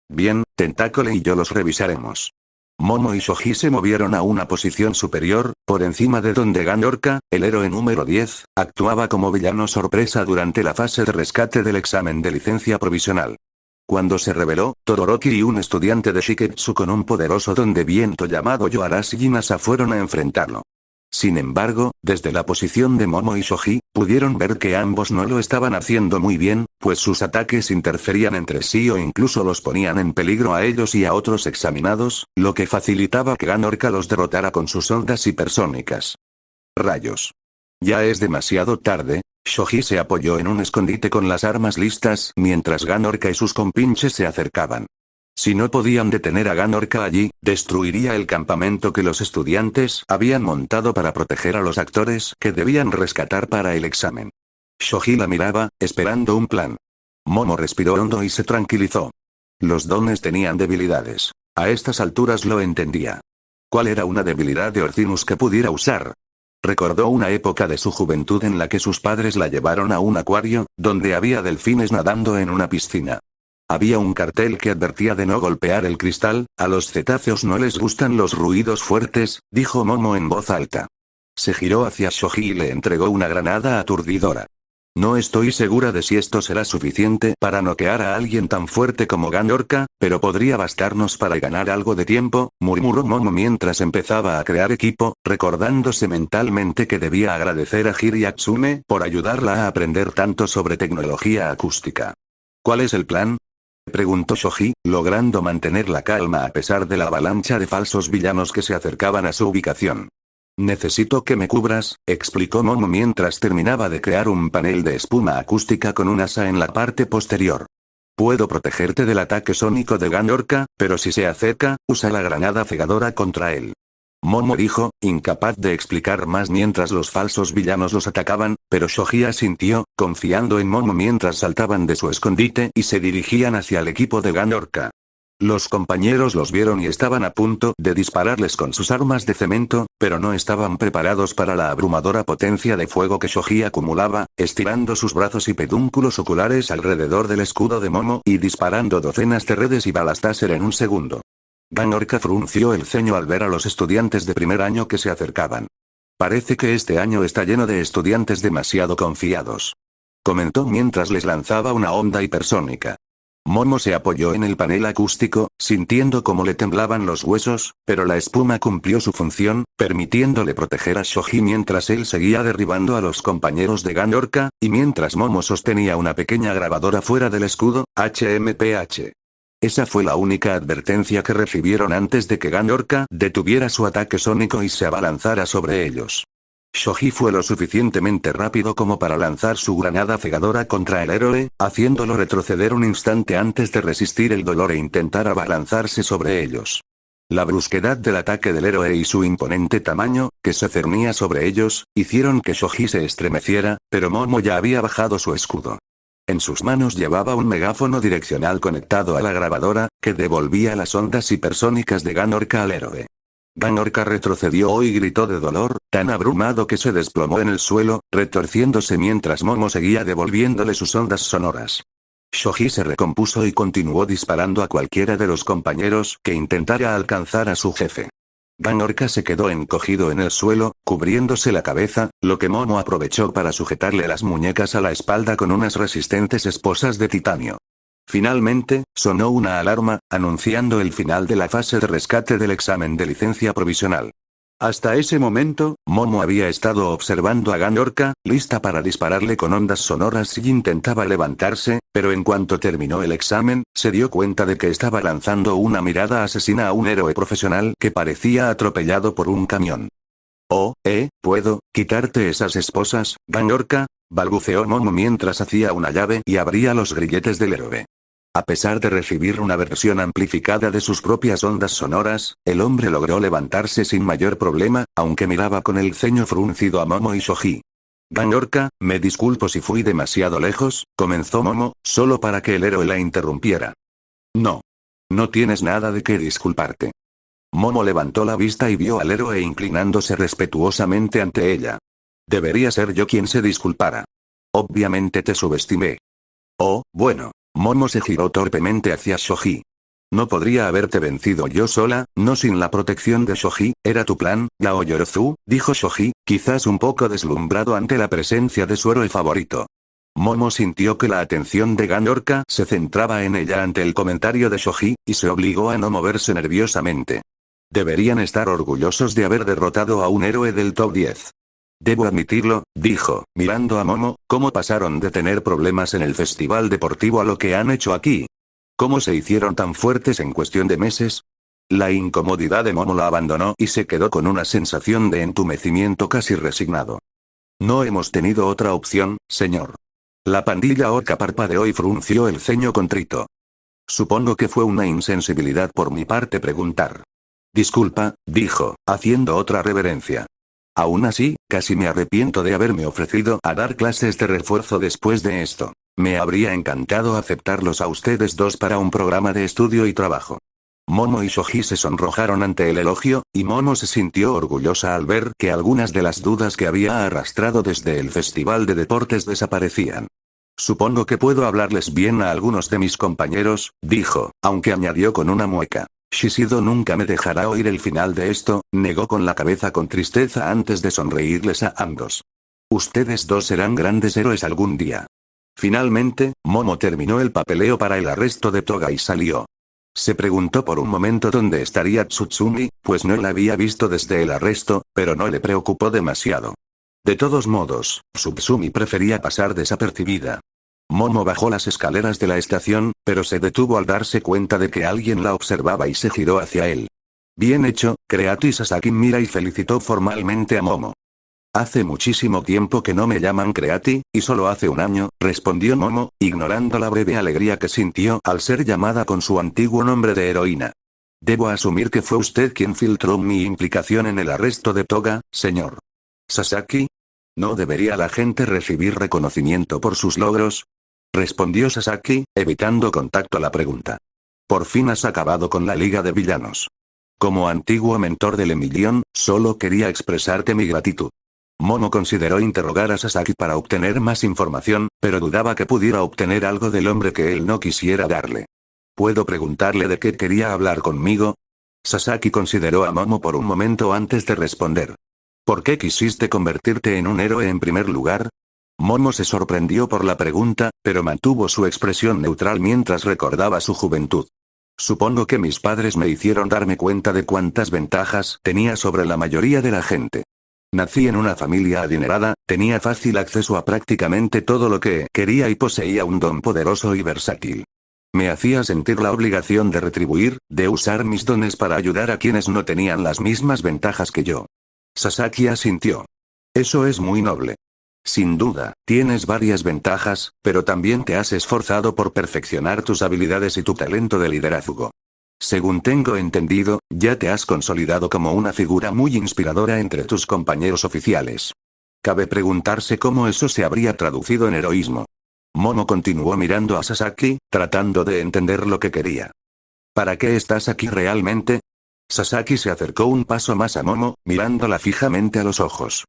Bien, Tentáculo y yo los revisaremos. Momo y Shoji se movieron a una posición superior, por encima de donde Ganorka, el héroe número 10, actuaba como villano sorpresa durante la fase de rescate del examen de licencia provisional. Cuando se reveló, Todoroki y un estudiante de Shiketsu con un poderoso don de viento llamado Yoarashi Jinasa fueron a enfrentarlo. Sin embargo, desde la posición de Momo y Shoji, pudieron ver que ambos no lo estaban haciendo muy bien, pues sus ataques interferían entre sí o incluso los ponían en peligro a ellos y a otros examinados, lo que facilitaba que Ganorka los derrotara con sus ondas hipersónicas. Rayos. Ya es demasiado tarde. Shoji se apoyó en un escondite con las armas listas mientras Ganorka y sus compinches se acercaban. Si no podían detener a Ganorka allí, destruiría el campamento que los estudiantes habían montado para proteger a los actores que debían rescatar para el examen. Shoji la miraba, esperando un plan. Momo respiró hondo y se tranquilizó. Los dones tenían debilidades. A estas alturas lo entendía. ¿Cuál era una debilidad de Orcinus que pudiera usar? Recordó una época de su juventud en la que sus padres la llevaron a un acuario, donde había delfines nadando en una piscina. Había un cartel que advertía de no golpear el cristal. A los cetáceos no les gustan los ruidos fuertes, dijo Momo en voz alta. Se giró hacia Shoji y le entregó una granada aturdidora. No estoy segura de si esto será suficiente para noquear a alguien tan fuerte como Ganorka, pero podría bastarnos para ganar algo de tiempo, murmuró Momo mientras empezaba a crear equipo, recordándose mentalmente que debía agradecer a Hiri Atsume por ayudarla a aprender tanto sobre tecnología acústica. ¿Cuál es el plan?, preguntó Shoji, logrando mantener la calma a pesar de la avalancha de falsos villanos que se acercaban a su ubicación. Necesito que me cubras, explicó Momo mientras terminaba de crear un panel de espuma acústica con un asa en la parte posterior. Puedo protegerte del ataque sónico de Ganorka, pero si se acerca, usa la granada cegadora contra él. Momo dijo, incapaz de explicar más mientras los falsos villanos los atacaban, pero Shoji asintió, confiando en Momo mientras saltaban de su escondite y se dirigían hacia el equipo de Ganorka. Los compañeros los vieron y estaban a punto de dispararles con sus armas de cemento, pero no estaban preparados para la abrumadora potencia de fuego que Shoji acumulaba, estirando sus brazos y pedúnculos oculares alrededor del escudo de Momo y disparando docenas de redes y balas láser en un segundo. Ganorka frunció el ceño al ver a los estudiantes de primer año que se acercaban. Parece que este año está lleno de estudiantes demasiado confiados, comentó mientras les lanzaba una onda hipersónica. Momo se apoyó en el panel acústico, sintiendo cómo le temblaban los huesos, pero la espuma cumplió su función, permitiéndole proteger a Shoji mientras él seguía derribando a los compañeros de Ganorka, y mientras Momo sostenía una pequeña grabadora fuera del escudo, HMPH. Esa fue la única advertencia que recibieron antes de que Ganorka detuviera su ataque sónico y se abalanzara sobre ellos. Shoji fue lo suficientemente rápido como para lanzar su granada cegadora contra el héroe, haciéndolo retroceder un instante antes de resistir el dolor e intentar abalanzarse sobre ellos. La brusquedad del ataque del héroe y su imponente tamaño, que se cernía sobre ellos, hicieron que Shoji se estremeciera, pero Momo ya había bajado su escudo. En sus manos llevaba un megáfono direccional conectado a la grabadora, que devolvía las ondas hipersónicas de Ganorka al héroe. Ganorka retrocedió y gritó de dolor, tan abrumado que se desplomó en el suelo, retorciéndose mientras Momo seguía devolviéndole sus ondas sonoras. Shoji se recompuso y continuó disparando a cualquiera de los compañeros que intentara alcanzar a su jefe. Ganorka se quedó encogido en el suelo, cubriéndose la cabeza, lo que Momo aprovechó para sujetarle las muñecas a la espalda con unas resistentes esposas de titanio. Finalmente, sonó una alarma, anunciando el final de la fase de rescate del examen de licencia provisional. Hasta ese momento, Momo había estado observando a Ganorka, lista para dispararle con ondas sonoras y intentaba levantarse, pero en cuanto terminó el examen, se dio cuenta de que estaba lanzando una mirada asesina a un héroe profesional que parecía atropellado por un camión. ¿Puedo quitarte esas esposas, Ganorka?, balbuceó Momo mientras hacía una llave y abría los grilletes del héroe. A pesar de recibir una versión amplificada de sus propias ondas sonoras, el hombre logró levantarse sin mayor problema, aunque miraba con el ceño fruncido a Momo y Shoji. Ganorka, me disculpo si fui demasiado lejos, comenzó Momo, solo para que el héroe la interrumpiera. No. No tienes nada de qué disculparte. Momo levantó la vista y vio al héroe inclinándose respetuosamente ante ella. Debería ser yo quien se disculpara. Obviamente te subestimé. Bueno. Momo se giró torpemente hacia Shoji. No podría haberte vencido yo sola, no sin la protección de Shoji, ¿era tu plan, Gaoyorozu?, dijo Shoji, quizás un poco deslumbrado ante la presencia de su héroe favorito. Momo sintió que la atención de Ganorka se centraba en ella ante el comentario de Shoji, y se obligó a no moverse nerviosamente. Deberían estar orgullosos de haber derrotado a un héroe del top 10. Debo admitirlo, dijo, mirando a Momo, ¿cómo pasaron de tener problemas en el festival deportivo a lo que han hecho aquí? ¿Cómo se hicieron tan fuertes en cuestión de meses? La incomodidad de Momo la abandonó y se quedó con una sensación de entumecimiento casi resignado. No hemos tenido otra opción, señor. La pandilla orca parpadeó y frunció el ceño contrito. Supongo que fue una insensibilidad por mi parte preguntar. Disculpa, dijo, haciendo otra reverencia. Aún así, casi me arrepiento de haberme ofrecido a dar clases de refuerzo después de esto. Me habría encantado aceptarlos a ustedes dos para un programa de estudio y trabajo. Momo y Shoji se sonrojaron ante el elogio, y Momo se sintió orgullosa al ver que algunas de las dudas que había arrastrado desde el festival de deportes desaparecían. Supongo que puedo hablarles bien a algunos de mis compañeros, dijo, aunque añadió con una mueca. Shishido nunca me dejará oír el final de esto, negó con la cabeza con tristeza antes de sonreírles a ambos. Ustedes dos serán grandes héroes algún día. Finalmente, Momo terminó el papeleo para el arresto de Toga y salió. Se preguntó por un momento dónde estaría Tsutsumi, pues no la había visto desde el arresto, pero no le preocupó demasiado. De todos modos, Tsutsumi prefería pasar desapercibida. Momo bajó las escaleras de la estación, pero se detuvo al darse cuenta de que alguien la observaba y se giró hacia él. Bien hecho, Creati. Sasaki mira y felicitó formalmente a Momo. Hace muchísimo tiempo que no me llaman Creati, y solo hace un año, respondió Momo, ignorando la breve alegría que sintió al ser llamada con su antiguo nombre de heroína. Debo asumir que fue usted quien filtró mi implicación en el arresto de Toga, señor Sasaki. ¿No debería la gente recibir reconocimiento por sus logros? Respondió Sasaki, evitando contacto a la pregunta. Por fin has acabado con la Liga de Villanos. Como antiguo mentor del Emilión, solo quería expresarte mi gratitud. Momo consideró interrogar a Sasaki para obtener más información, pero dudaba que pudiera obtener algo del hombre que él no quisiera darle. ¿Puedo preguntarle de qué quería hablar conmigo? Sasaki consideró a Momo por un momento antes de responder. ¿Por qué quisiste convertirte en un héroe en primer lugar? Momo se sorprendió por la pregunta, pero mantuvo su expresión neutral mientras recordaba su juventud. Supongo que mis padres me hicieron darme cuenta de cuántas ventajas tenía sobre la mayoría de la gente. Nací en una familia adinerada, tenía fácil acceso a prácticamente todo lo que quería y poseía un don poderoso y versátil. Me hacía sentir la obligación de retribuir, de usar mis dones para ayudar a quienes no tenían las mismas ventajas que yo. Sasaki asintió. Eso es muy noble. Sin duda, tienes varias ventajas, pero también te has esforzado por perfeccionar tus habilidades y tu talento de liderazgo. Según tengo entendido, ya te has consolidado como una figura muy inspiradora entre tus compañeros oficiales. Cabe preguntarse cómo eso se habría traducido en heroísmo. Momo continuó mirando a Sasaki, tratando de entender lo que quería. ¿Para qué estás aquí realmente? Sasaki se acercó un paso más a Momo, mirándola fijamente a los ojos.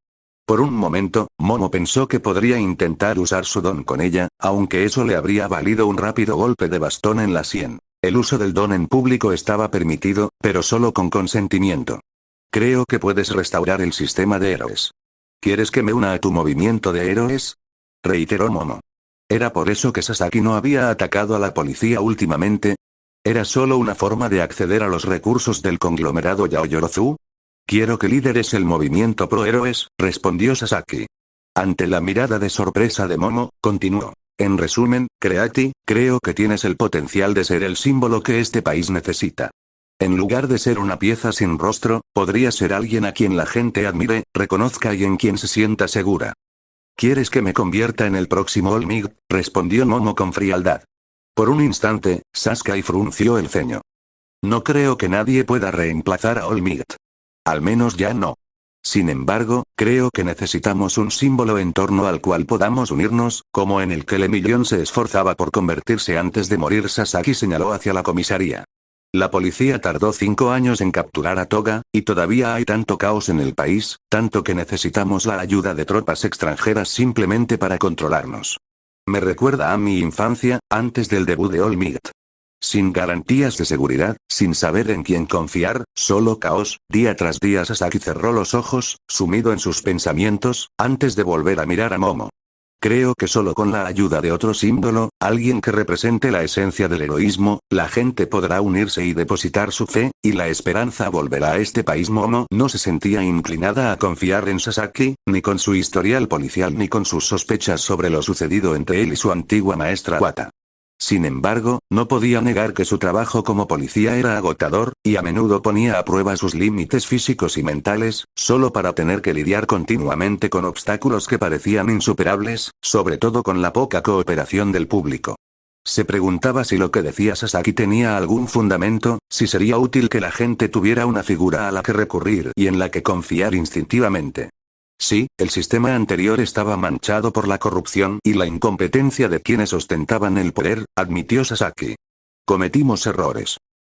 Por un momento, Momo pensó que podría intentar usar su don con ella, aunque eso le habría valido un rápido golpe de bastón en la sien. El uso del don en público estaba permitido, pero solo con consentimiento. Creo que puedes restaurar el sistema de héroes. ¿Quieres que me una a tu movimiento de héroes? Reiteró Momo. ¿Era por eso que Sasaki no había atacado a la policía últimamente? ¿Era solo una forma de acceder a los recursos del conglomerado Yaoyorozu? Quiero que lideres el movimiento pro héroes, respondió Sasaki. Ante la mirada de sorpresa de Momo, continuó. En resumen, Creati, creo que tienes el potencial de ser el símbolo que este país necesita. En lugar de ser una pieza sin rostro, podría ser alguien a quien la gente admire, reconozca y en quien se sienta segura. ¿Quieres que me convierta en el próximo All Might? Respondió Momo con frialdad. Por un instante, Sasuke frunció el ceño. No creo que nadie pueda reemplazar a All Might. Al menos ya no. Sin embargo, creo que necesitamos un símbolo en torno al cual podamos unirnos, como en el que el Emilión se esforzaba por convertirse antes de morir. Sasaki señaló hacia la comisaría. La policía tardó 5 años en capturar a Toga, y todavía hay tanto caos en el país, tanto que necesitamos la ayuda de tropas extranjeras simplemente para controlarnos. Me recuerda a mi infancia, antes del debut de All Might. Sin garantías de seguridad, sin saber en quién confiar, solo caos, día tras día. Sasaki cerró los ojos, sumido en sus pensamientos, antes de volver a mirar a Momo. Creo que solo con la ayuda de otro símbolo, alguien que represente la esencia del heroísmo, la gente podrá unirse y depositar su fe, y la esperanza volverá a este país. Momo no se sentía inclinada a confiar en Sasaki, ni con su historial policial ni con sus sospechas sobre lo sucedido entre él y su antigua maestra Wata. Sin embargo, no podía negar que su trabajo como policía era agotador, y a menudo ponía a prueba sus límites físicos y mentales, solo para tener que lidiar continuamente con obstáculos que parecían insuperables, sobre todo con la poca cooperación del público. Se preguntaba si lo que decía Sasaki tenía algún fundamento, si sería útil que la gente tuviera una figura a la que recurrir y en la que confiar instintivamente. Sí, el sistema anterior estaba manchado por la corrupción y la incompetencia de quienes ostentaban el poder, admitió Sasaki. Cometimos errores.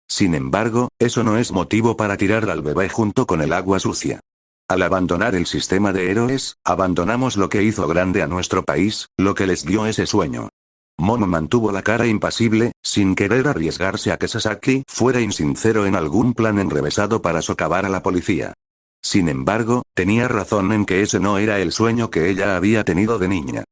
Sin embargo, eso no es motivo para tirar al bebé junto con el agua sucia. Al abandonar el sistema de héroes, abandonamos lo que hizo grande a nuestro país, lo que les dio ese sueño. Momo mantuvo la cara impasible, sin querer arriesgarse a que Sasaki fuera insincero en algún plan enrevesado para socavar a la policía. Sin embargo, tenía razón en que ese no era el sueño que ella había tenido de niña.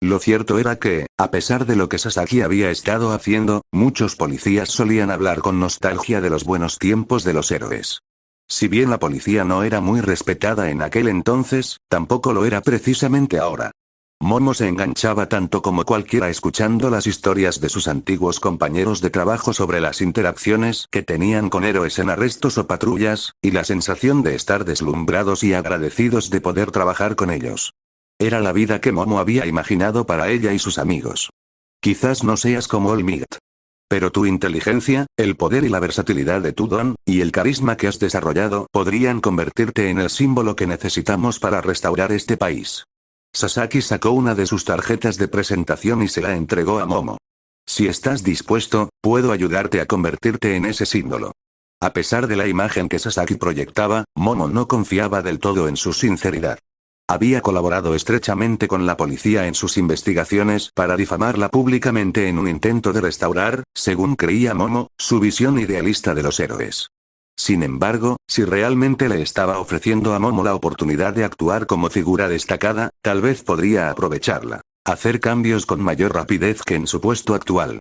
Lo cierto era que, a pesar de lo que Sasaki había estado haciendo, muchos policías solían hablar con nostalgia de los buenos tiempos de los héroes. Si bien la policía no era muy respetada en aquel entonces, tampoco lo era precisamente ahora. Momo se enganchaba tanto como cualquiera escuchando las historias de sus antiguos compañeros de trabajo sobre las interacciones que tenían con héroes en arrestos o patrullas, y la sensación de estar deslumbrados y agradecidos de poder trabajar con ellos. Era la vida que Momo había imaginado para ella y sus amigos. Quizás no seas como Olmigt. Pero tu inteligencia, el poder y la versatilidad de tu don, y el carisma que has desarrollado, podrían convertirte en el símbolo que necesitamos para restaurar este país. Sasaki sacó una de sus tarjetas de presentación y se la entregó a Momo. Si estás dispuesto, puedo ayudarte a convertirte en ese símbolo. A pesar de la imagen que Sasaki proyectaba, Momo no confiaba del todo en su sinceridad. Había colaborado estrechamente con la policía en sus investigaciones para difamarla públicamente en un intento de restaurar, según creía Momo, su visión idealista de los héroes. Sin embargo, si realmente le estaba ofreciendo a Momo la oportunidad de actuar como figura destacada, tal vez podría aprovecharla, hacer cambios con mayor rapidez que en su puesto actual.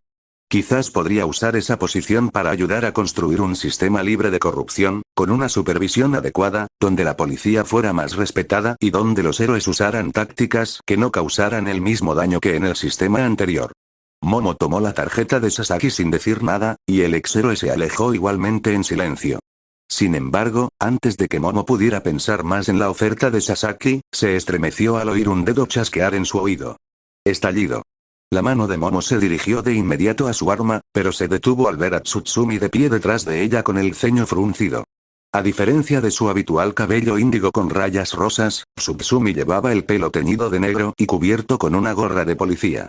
Quizás podría usar esa posición para ayudar a construir un sistema libre de corrupción, con una supervisión adecuada, donde la policía fuera más respetada y donde los héroes usaran tácticas que no causaran el mismo daño que en el sistema anterior. Momo tomó la tarjeta de Sasaki sin decir nada, y el ex-héroe se alejó igualmente en silencio. Sin embargo, antes de que Momo pudiera pensar más en la oferta de Sasaki, se estremeció al oír un dedo chasquear en su oído. Estallido. La mano de Momo se dirigió de inmediato a su arma, pero se detuvo al ver a Tsutsumi de pie detrás de ella con el ceño fruncido. A diferencia de su habitual cabello índigo con rayas rosas, Tsutsumi llevaba el pelo teñido de negro y cubierto con una gorra de policía.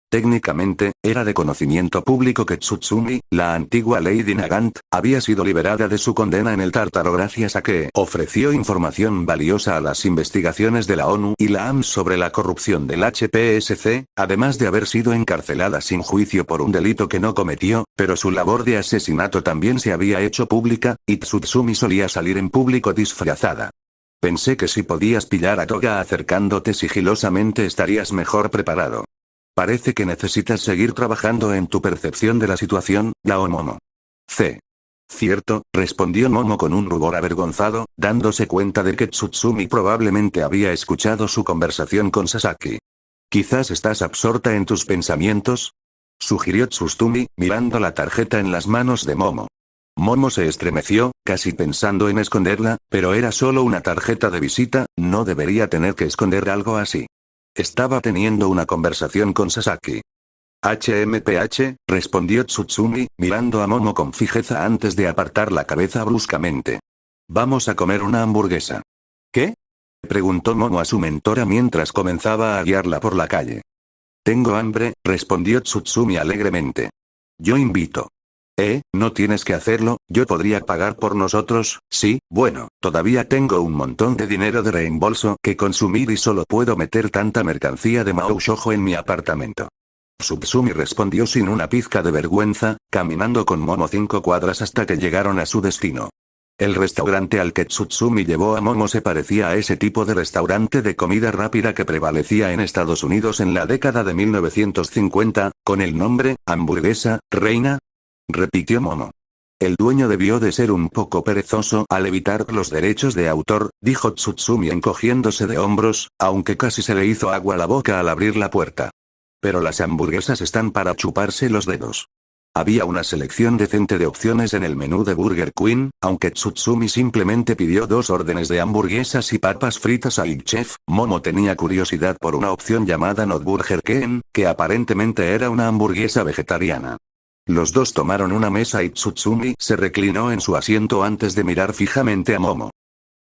Técnicamente, era de conocimiento público que Tsutsumi, la antigua Lady Nagant, había sido liberada de su condena en el Tártaro gracias a que ofreció información valiosa a las investigaciones de la ONU y la AMS sobre la corrupción del HPSC, además de haber sido encarcelada sin juicio por un delito que no cometió, pero su labor de asesinato también se había hecho pública, y Tsutsumi solía salir en público disfrazada. Pensé que si podías pillar a Toga acercándote sigilosamente estarías mejor preparado. Parece que necesitas seguir trabajando en tu percepción de la situación, Lao Momo. Cierto, respondió Momo con un rubor avergonzado, dándose cuenta de que Tsutsumi probablemente había escuchado su conversación con Sasaki. Quizás estás absorta en tus pensamientos, sugirió Tsutsumi, mirando la tarjeta en las manos de Momo. Momo se estremeció, casi pensando en esconderla, pero era solo una tarjeta de visita, no debería tener que esconder algo así. Estaba teniendo una conversación con Sasaki. HMPH, respondió Tsutsumi, mirando a Momo con fijeza antes de apartar la cabeza bruscamente. Vamos a comer una hamburguesa. ¿Qué? Preguntó Momo a su mentora mientras comenzaba a guiarla por la calle. Tengo hambre, respondió Tsutsumi alegremente. Yo invito. No tienes que hacerlo, yo podría pagar por nosotros, sí, bueno, todavía tengo un montón de dinero de reembolso que consumir y solo puedo meter tanta mercancía de Mao Shoujo en mi apartamento. Tsutsumi respondió sin una pizca de vergüenza, caminando con Momo 5 cuadras hasta que llegaron a su destino. El restaurante al que Tsutsumi llevó a Momo se parecía a ese tipo de restaurante de comida rápida que prevalecía en Estados Unidos en la década de 1950, con el nombre, Hamburguesa, Reina, repitió Momo. El dueño debió de ser un poco perezoso al evitar los derechos de autor, dijo Tsutsumi encogiéndose de hombros, aunque casi se le hizo agua la boca al abrir la puerta. Pero las hamburguesas están para chuparse los dedos. Había una selección decente de opciones en el menú de Burger Queen, aunque Tsutsumi simplemente pidió 2 órdenes de hamburguesas y papas fritas al chef, Momo tenía curiosidad por una opción llamada Not Burger Ken, que aparentemente era una hamburguesa vegetariana. Los dos tomaron una mesa y Tsutsumi se reclinó en su asiento antes de mirar fijamente a Momo.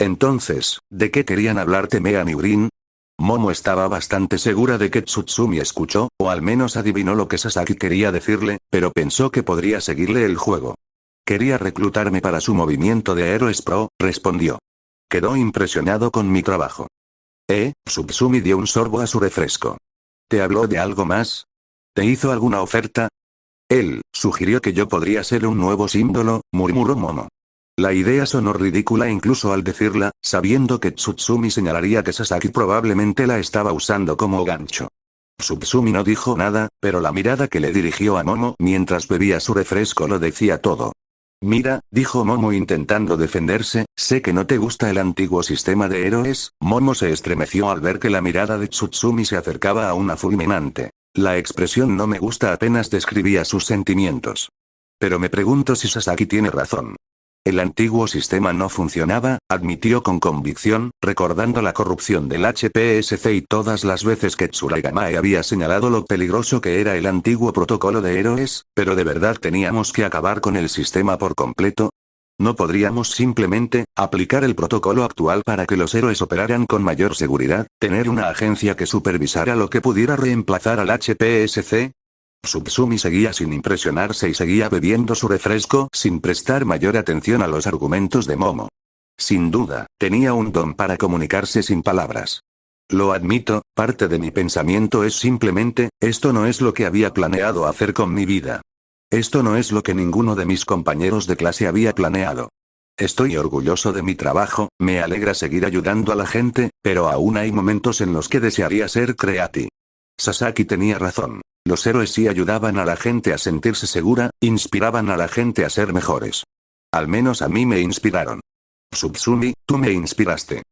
Entonces, ¿de qué querían hablar Temean y Green? Momo estaba bastante segura de que Tsutsumi escuchó, o al menos adivinó lo que Sasaki quería decirle, pero pensó que podría seguirle el juego. Quería reclutarme para su movimiento de héroes pro, respondió. Quedó impresionado con mi trabajo. Subsumi dio un sorbo a su refresco. ¿Te habló de algo más? ¿Te hizo alguna oferta? Él sugirió que yo podría ser un nuevo símbolo, murmuró Momo. La idea sonó ridícula incluso al decirla, sabiendo que Tsutsumi señalaría que Sasaki probablemente la estaba usando como gancho. Subsumi no dijo nada, pero la mirada que le dirigió a Momo mientras bebía su refresco lo decía todo. Mira, dijo Momo intentando defenderse, sé que no te gusta el antiguo sistema de héroes. Momo se estremeció al ver que la mirada de Tsutsumi se acercaba a una fulminante. La expresión no me gusta apenas describía sus sentimientos. Pero me pregunto si Sasaki tiene razón. El antiguo sistema no funcionaba, admitió con convicción, recordando la corrupción del HPSC y todas las veces que Tsurayamae había señalado lo peligroso que era el antiguo protocolo de héroes, pero ¿de verdad teníamos que acabar con el sistema por completo? ¿No podríamos simplemente aplicar el protocolo actual para que los héroes operaran con mayor seguridad, tener una agencia que supervisara lo que pudiera reemplazar al HPSC? Subsumi seguía sin impresionarse y seguía bebiendo su refresco sin prestar mayor atención a los argumentos de Momo. Sin duda, tenía un don para comunicarse sin palabras. Lo admito, parte de mi pensamiento es simplemente, esto no es lo que había planeado hacer con mi vida. Esto no es lo que ninguno de mis compañeros de clase había planeado. Estoy orgulloso de mi trabajo, me alegra seguir ayudando a la gente, pero aún hay momentos en los que desearía ser Creati. Sasaki tenía razón. Los héroes sí ayudaban a la gente a sentirse segura, inspiraban a la gente a ser mejores. Al menos a mí me inspiraron. Subsumi, tú me inspiraste.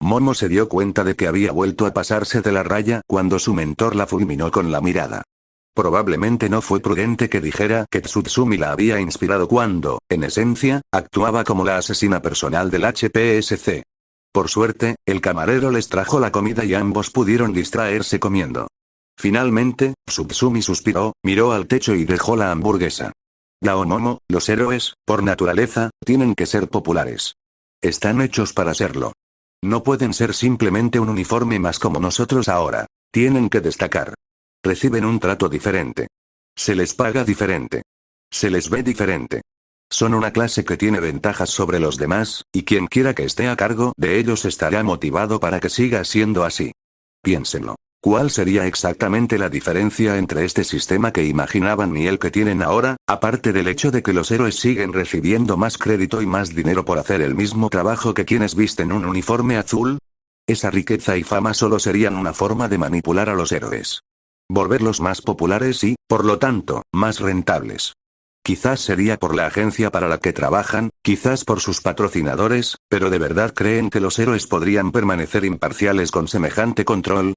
Momo se dio cuenta de que había vuelto a pasarse de la raya cuando su mentor la fulminó con la mirada. Probablemente no fue prudente que dijera que Tsutsumi la había inspirado cuando, en esencia, actuaba como la asesina personal del HPSC. Por suerte, el camarero les trajo la comida y ambos pudieron distraerse comiendo. Finalmente, Subsumi suspiró, miró al techo y dejó la hamburguesa. Momo, los héroes, por naturaleza, tienen que ser populares. Están hechos para serlo. No pueden ser simplemente un uniforme más como nosotros ahora. Tienen que destacar. Reciben un trato diferente. Se les paga diferente. Se les ve diferente. Son una clase que tiene ventajas sobre los demás, y quien quiera que esté a cargo de ellos estará motivado para que siga siendo así. Piénsenlo. ¿Cuál sería exactamente la diferencia entre este sistema que imaginaban y el que tienen ahora, aparte del hecho de que los héroes siguen recibiendo más crédito y más dinero por hacer el mismo trabajo que quienes visten un uniforme azul? Esa riqueza y fama solo serían una forma de manipular a los héroes. Volverlos más populares y, por lo tanto, más rentables. Quizás sería por la agencia para la que trabajan, quizás por sus patrocinadores, pero ¿de verdad creen que los héroes podrían permanecer imparciales con semejante control?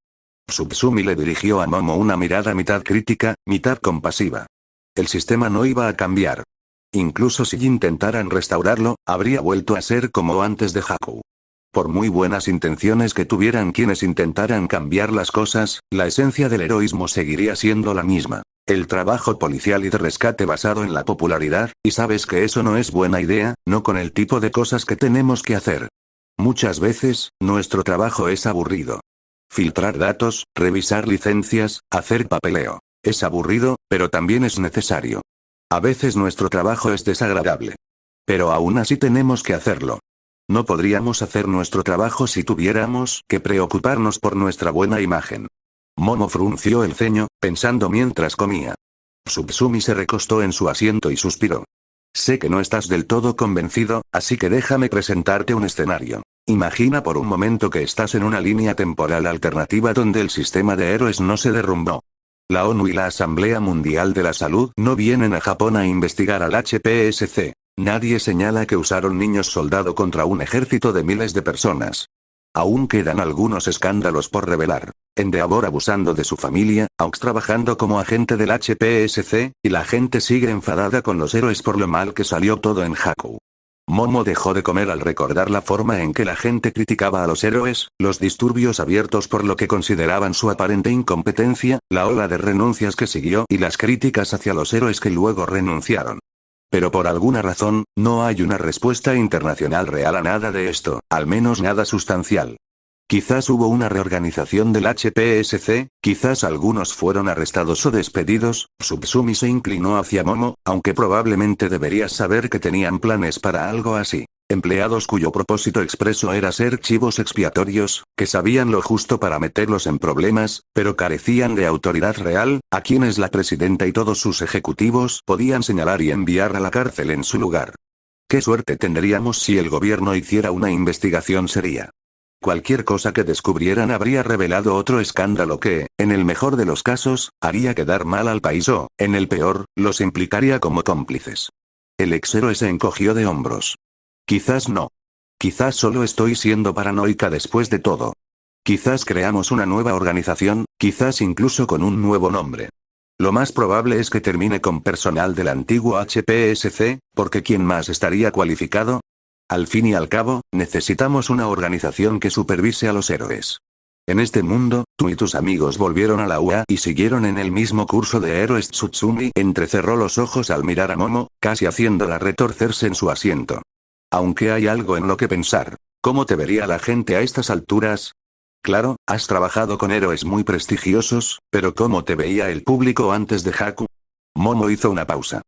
Subsumi le dirigió a Momo una mirada mitad crítica, mitad compasiva. El sistema no iba a cambiar. Incluso si intentaran restaurarlo, habría vuelto a ser como antes de Haku. Por muy buenas intenciones que tuvieran quienes intentaran cambiar las cosas, la esencia del heroísmo seguiría siendo la misma. El trabajo policial y de rescate basado en la popularidad, y sabes que eso no es buena idea, no con el tipo de cosas que tenemos que hacer. Muchas veces, nuestro trabajo es aburrido. Filtrar datos, revisar licencias, hacer papeleo. Es aburrido, pero también es necesario. A veces nuestro trabajo es desagradable. Pero aún así tenemos que hacerlo. No podríamos hacer nuestro trabajo si tuviéramos que preocuparnos por nuestra buena imagen. Momo frunció el ceño, pensando mientras comía. Subsumi se recostó en su asiento y suspiró. Sé que no estás del todo convencido, así que déjame presentarte un escenario. Imagina por un momento que estás en una línea temporal alternativa donde el sistema de héroes no se derrumbó. La ONU y la Asamblea Mundial de la Salud no vienen a Japón a investigar al HPSC. Nadie señala que usaron niños soldado contra un ejército de miles de personas. Aún quedan algunos escándalos por revelar. Endeavor abusando de su familia, Aux trabajando como agente del HPSC, y la gente sigue enfadada con los héroes por lo mal que salió todo en Haku. Momo dejó de comer al recordar la forma en que la gente criticaba a los héroes, los disturbios abiertos por lo que consideraban su aparente incompetencia, la ola de renuncias que siguió y las críticas hacia los héroes que luego renunciaron. Pero por alguna razón, no hay una respuesta internacional real a nada de esto, al menos nada sustancial. Quizás hubo una reorganización del HPSC, quizás algunos fueron arrestados o despedidos. Subsumi se inclinó hacia Momo, aunque probablemente deberías saber que tenían planes para algo así. Empleados cuyo propósito expreso era ser chivos expiatorios, que sabían lo justo para meterlos en problemas, pero carecían de autoridad real, a quienes la presidenta y todos sus ejecutivos podían señalar y enviar a la cárcel en su lugar. ¿Qué suerte tendríamos si el gobierno hiciera una investigación seria? Cualquier cosa que descubrieran habría revelado otro escándalo que, en el mejor de los casos, haría quedar mal al país o, en el peor, los implicaría como cómplices. El exhéroe se encogió de hombros. Quizás no. Quizás solo estoy siendo paranoica después de todo. Quizás creamos una nueva organización, quizás incluso con un nuevo nombre. Lo más probable es que termine con personal del antiguo HPSC, porque ¿quién más estaría cualificado? Al fin y al cabo, necesitamos una organización que supervise a los héroes. En este mundo, tú y tus amigos volvieron a la UA y siguieron en el mismo curso de héroes. Tsutsumi entrecerró los ojos al mirar a Momo, casi haciéndola retorcerse en su asiento. Aunque hay algo en lo que pensar. ¿Cómo te vería la gente a estas alturas? Claro, has trabajado con héroes muy prestigiosos, pero ¿cómo te veía el público antes de Haku? Momo hizo una pausa.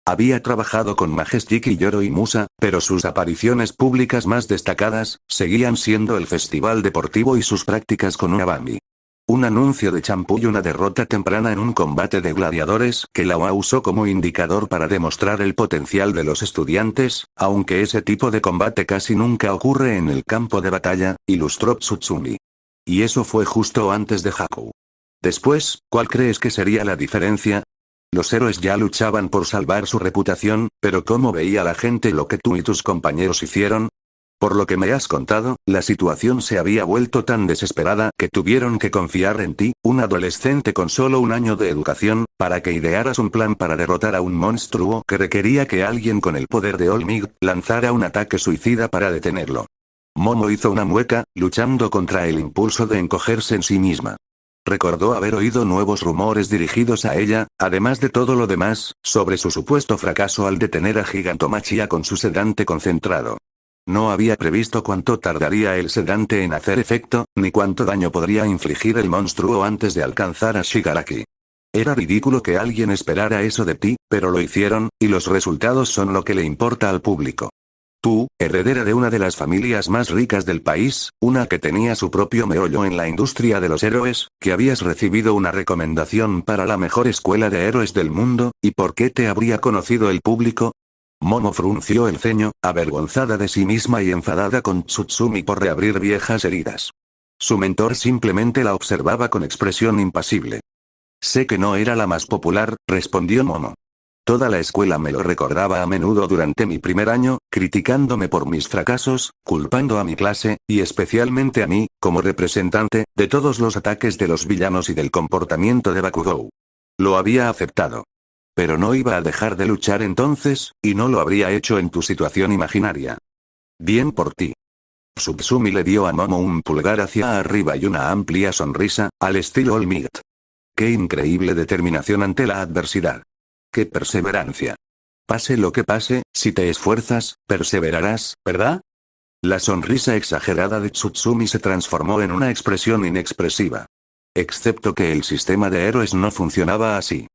Había trabajado con Majestic y Yoro y Musa, pero sus apariciones públicas más destacadas, seguían siendo el festival deportivo y sus prácticas con Unabami. Un anuncio de champú y una derrota temprana en un combate de gladiadores que la UA usó como indicador para demostrar el potencial de los estudiantes, aunque ese tipo de combate casi nunca ocurre en el campo de batalla, ilustró Tsutsumi. Y eso fue justo antes de Haku. Después, ¿cuál crees que sería la diferencia? Los héroes ya luchaban por salvar su reputación, pero ¿cómo veía la gente lo que tú y tus compañeros hicieron? Por lo que me has contado, la situación se había vuelto tan desesperada que tuvieron que confiar en ti, un adolescente con solo un año de educación, para que idearas un plan para derrotar a un monstruo que requería que alguien con el poder de Olmig lanzara un ataque suicida para detenerlo. Momo hizo una mueca, luchando contra el impulso de encogerse en sí misma. Recordó haber oído nuevos rumores dirigidos a ella, además de todo lo demás, sobre su supuesto fracaso al detener a Gigantomachia con su sedante concentrado. No había previsto cuánto tardaría el sedante en hacer efecto, ni cuánto daño podría infligir el monstruo antes de alcanzar a Shigaraki. Era ridículo que alguien esperara eso de ti, pero lo hicieron, y los resultados son lo que le importa al público. Tú, heredera de una de las familias más ricas del país, una que tenía su propio meollo en la industria de los héroes, que habías recibido una recomendación para la mejor escuela de héroes del mundo, ¿y por qué te habría conocido el público? Momo frunció el ceño, avergonzada de sí misma y enfadada con Tsutsumi por reabrir viejas heridas. Su mentor simplemente la observaba con expresión impasible. Sé que no era la más popular, respondió Momo. Toda la escuela me lo recordaba a menudo durante mi primer año, criticándome por mis fracasos, culpando a mi clase, y especialmente a mí, como representante, de todos los ataques de los villanos y del comportamiento de Bakugou. Lo había aceptado. Pero no iba a dejar de luchar entonces, y no lo habría hecho en tu situación imaginaria. Bien por ti. Tsutsumi le dio a Momo un pulgar hacia arriba y una amplia sonrisa, al estilo All Might. Qué increíble determinación ante la adversidad. Qué perseverancia. Pase lo que pase, si te esfuerzas, perseverarás, ¿verdad? La sonrisa exagerada de Tsutsumi se transformó en una expresión inexpresiva. Excepto que el sistema de héroes no funcionaba así.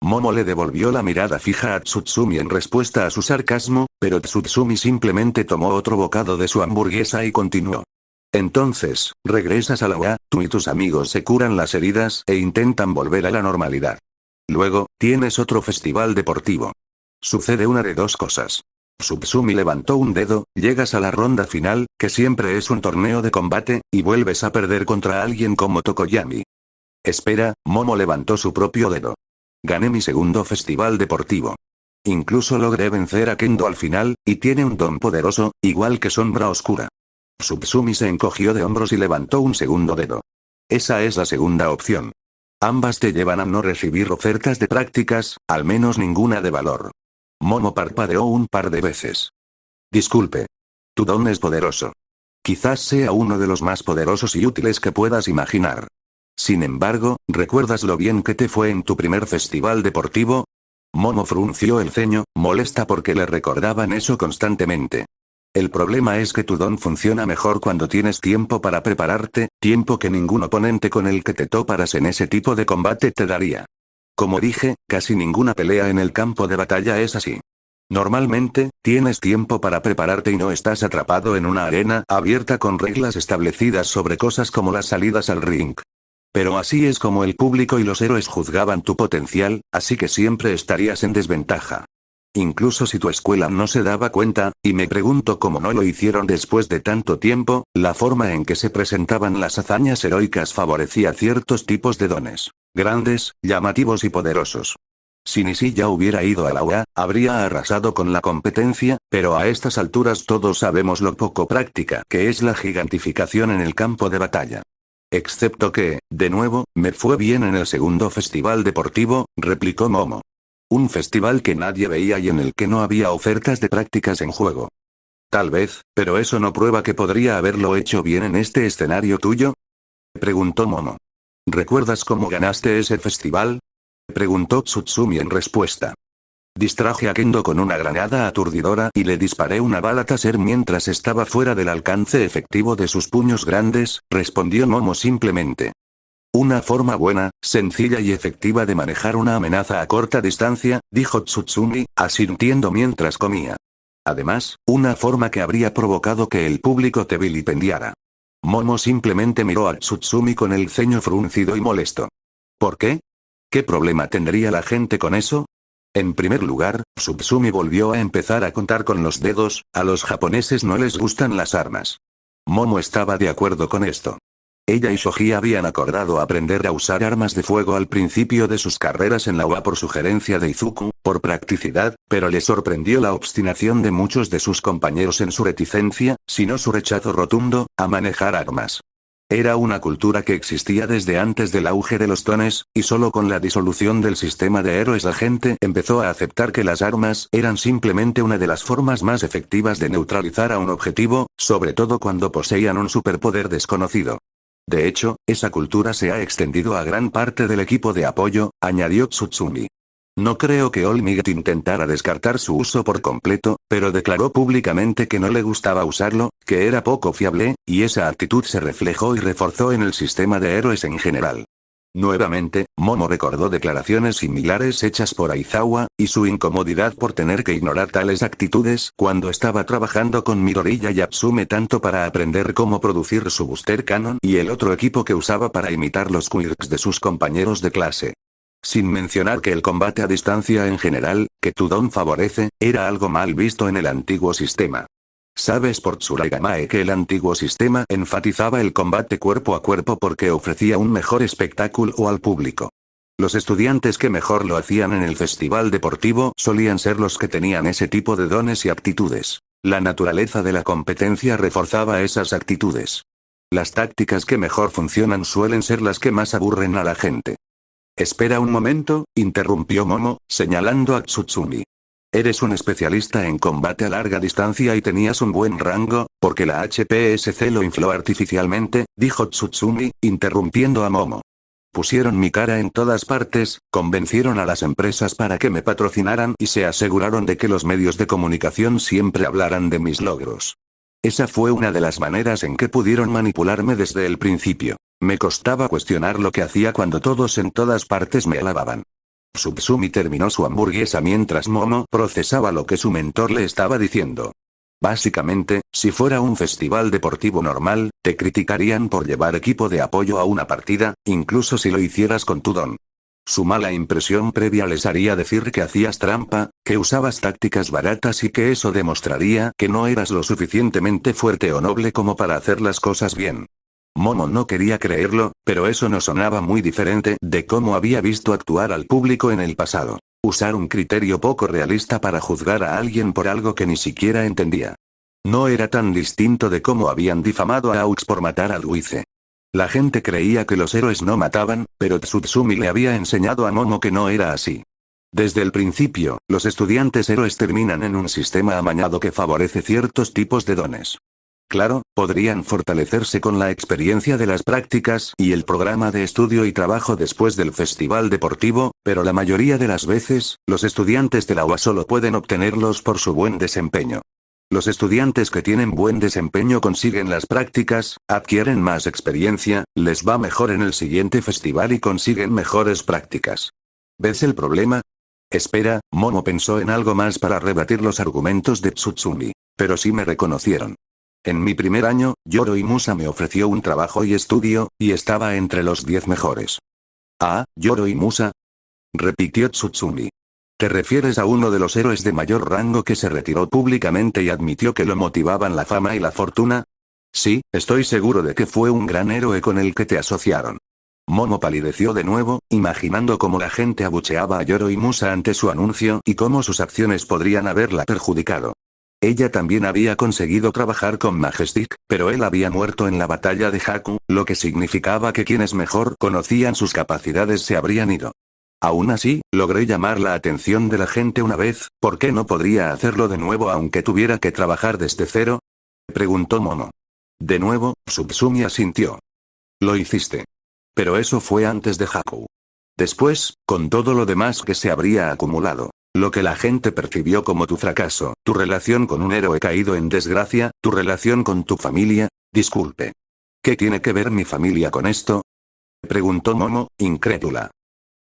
Momo le devolvió la mirada fija a Tsutsumi en respuesta a su sarcasmo, pero Tsutsumi simplemente tomó otro bocado de su hamburguesa y continuó. Entonces, regresas a la UA, tú y tus amigos se curan las heridas e intentan volver a la normalidad. Luego, tienes otro festival deportivo. Sucede una de dos cosas. Tsutsumi levantó un dedo, llegas a la ronda final, que siempre es un torneo de combate, y vuelves a perder contra alguien como Tokoyami. Espera, Momo levantó su propio dedo. Gané mi segundo festival deportivo. Incluso logré vencer a Kendo al final, y tiene un don poderoso, igual que Sombra Oscura. Tsutsumi se encogió de hombros y levantó un segundo dedo. Esa es la segunda opción. Ambas te llevan a no recibir ofertas de prácticas, al menos ninguna de valor. Momo parpadeó un par de veces. Disculpe. Tu don es poderoso. Quizás sea uno de los más poderosos y útiles que puedas imaginar. Sin embargo, ¿recuerdas lo bien que te fue en tu primer festival deportivo? Momo frunció el ceño, molesta porque le recordaban eso constantemente. El problema es que tu don funciona mejor cuando tienes tiempo para prepararte, tiempo que ningún oponente con el que te toparas en ese tipo de combate te daría. Como dije, casi ninguna pelea en el campo de batalla es así. Normalmente, tienes tiempo para prepararte y no estás atrapado en una arena abierta con reglas establecidas sobre cosas como las salidas al ring. Pero así es como el público y los héroes juzgaban tu potencial, así que siempre estarías en desventaja. Incluso si tu escuela no se daba cuenta, y me pregunto cómo no lo hicieron después de tanto tiempo, la forma en que se presentaban las hazañas heroicas favorecía ciertos tipos de dones. Grandes, llamativos y poderosos. Si Nisi ya hubiera ido a la UA, habría arrasado con la competencia, pero a estas alturas todos sabemos lo poco práctica que es la gigantificación en el campo de batalla. Excepto que, de nuevo, me fue bien en el segundo festival deportivo, replicó Momo. Un festival que nadie veía y en el que no había ofertas de prácticas en juego. Tal vez, pero eso no prueba que podría haberlo hecho bien en este escenario tuyo. Preguntó Momo. ¿Recuerdas cómo ganaste ese festival? Preguntó Tsutsumi en respuesta. Distraje a Kendo con una granada aturdidora y le disparé una bala taser mientras estaba fuera del alcance efectivo de sus puños grandes, respondió Momo simplemente. Una forma buena, sencilla y efectiva de manejar una amenaza a corta distancia, dijo Tsutsumi, asintiendo mientras comía. Además, una forma que habría provocado que el público te vilipendiara. Momo simplemente miró a Tsutsumi con el ceño fruncido y molesto. ¿Por qué? ¿Qué problema tendría la gente con eso? En primer lugar, Tsutsumi volvió a empezar a contar con los dedos, a los japoneses no les gustan las armas. Momo estaba de acuerdo con esto. Ella y Shoji habían acordado aprender a usar armas de fuego al principio de sus carreras en la UA por sugerencia de Izuku, por practicidad, pero le sorprendió la obstinación de muchos de sus compañeros en su reticencia, si no su rechazo rotundo, a manejar armas. Era una cultura que existía desde antes del auge de los tones, y solo con la disolución del sistema de héroes la gente empezó a aceptar que las armas eran simplemente una de las formas más efectivas de neutralizar a un objetivo, sobre todo cuando poseían un superpoder desconocido. De hecho, esa cultura se ha extendido a gran parte del equipo de apoyo, añadió Tsutsumi. No creo que All Might intentara descartar su uso por completo, pero declaró públicamente que no le gustaba usarlo, que era poco fiable, y esa actitud se reflejó y reforzó en el sistema de héroes en general. Nuevamente, Momo recordó declaraciones similares hechas por Aizawa, y su incomodidad por tener que ignorar tales actitudes cuando estaba trabajando con Midoriya y Yatsume tanto para aprender cómo producir su Booster Cannon y el otro equipo que usaba para imitar los quirks de sus compañeros de clase. Sin mencionar que el combate a distancia en general, que Tudon favorece, era algo mal visto en el antiguo sistema. ¿Sabes por Tsurayamae que el antiguo sistema enfatizaba el combate cuerpo a cuerpo porque ofrecía un mejor espectáculo al público? Los estudiantes que mejor lo hacían en el festival deportivo solían ser los que tenían ese tipo de dones y aptitudes. La naturaleza de la competencia reforzaba esas actitudes. Las tácticas que mejor funcionan suelen ser las que más aburren a la gente. Espera un momento, interrumpió Momo, señalando a Tsutsumi. Eres un especialista en combate a larga distancia y tenías un buen rango, porque la HPSC lo infló artificialmente, dijo Tsutsumi, interrumpiendo a Momo. Pusieron mi cara en todas partes, convencieron a las empresas para que me patrocinaran y se aseguraron de que los medios de comunicación siempre hablaran de mis logros. Esa fue una de las maneras en que pudieron manipularme desde el principio. Me costaba cuestionar lo que hacía cuando todos en todas partes me alababan. Tsutsumi terminó su hamburguesa mientras Momo procesaba lo que su mentor le estaba diciendo. Básicamente, si fuera un festival deportivo normal, te criticarían por llevar equipo de apoyo a una partida, incluso si lo hicieras con tu don. Su mala impresión previa les haría decir que hacías trampa, que usabas tácticas baratas y que eso demostraría que no eras lo suficientemente fuerte o noble como para hacer las cosas bien. Momo no quería creerlo, pero eso no sonaba muy diferente de cómo había visto actuar al público en el pasado. Usar un criterio poco realista para juzgar a alguien por algo que ni siquiera entendía. No era tan distinto de cómo habían difamado a Aux por matar a Luice. La gente creía que los héroes no mataban, pero Tsutsumi le había enseñado a Momo que no era así. Desde el principio, los estudiantes héroes terminan en un sistema amañado que favorece ciertos tipos de dones. Claro, podrían fortalecerse con la experiencia de las prácticas y el programa de estudio y trabajo después del festival deportivo, pero la mayoría de las veces, los estudiantes de la UA solo pueden obtenerlos por su buen desempeño. Los estudiantes que tienen buen desempeño consiguen las prácticas, adquieren más experiencia, les va mejor en el siguiente festival y consiguen mejores prácticas. ¿Ves el problema? Espera, Momo pensó en algo más para rebatir los argumentos de Tsutsumi. Pero sí me reconocieron. En mi primer año, Yoroi Musa me ofreció un trabajo y estudio, y estaba entre los 10 mejores. Ah, Yoroi Musa, repitió Tsutsumi. ¿Te refieres a uno de los héroes de mayor rango que se retiró públicamente y admitió que lo motivaban la fama y la fortuna? Sí, estoy seguro de que fue un gran héroe con el que te asociaron. Momo palideció de nuevo, imaginando cómo la gente abucheaba a Yoroi Musa ante su anuncio y cómo sus acciones podrían haberla perjudicado. Ella también había conseguido trabajar con Majestic, pero él había muerto en la batalla de Haku, lo que significaba que quienes mejor conocían sus capacidades se habrían ido. Aún así, logré llamar la atención de la gente una vez, ¿por qué no podría hacerlo de nuevo aunque tuviera que trabajar desde cero? Preguntó Momo. De nuevo, Tsutsumi asintió. Lo hiciste. Pero eso fue antes de Haku. Después, con todo lo demás que se habría acumulado. Lo que la gente percibió como tu fracaso, tu relación con un héroe caído en desgracia, tu relación con tu familia, disculpe. ¿Qué tiene que ver mi familia con esto? Preguntó Momo, incrédula.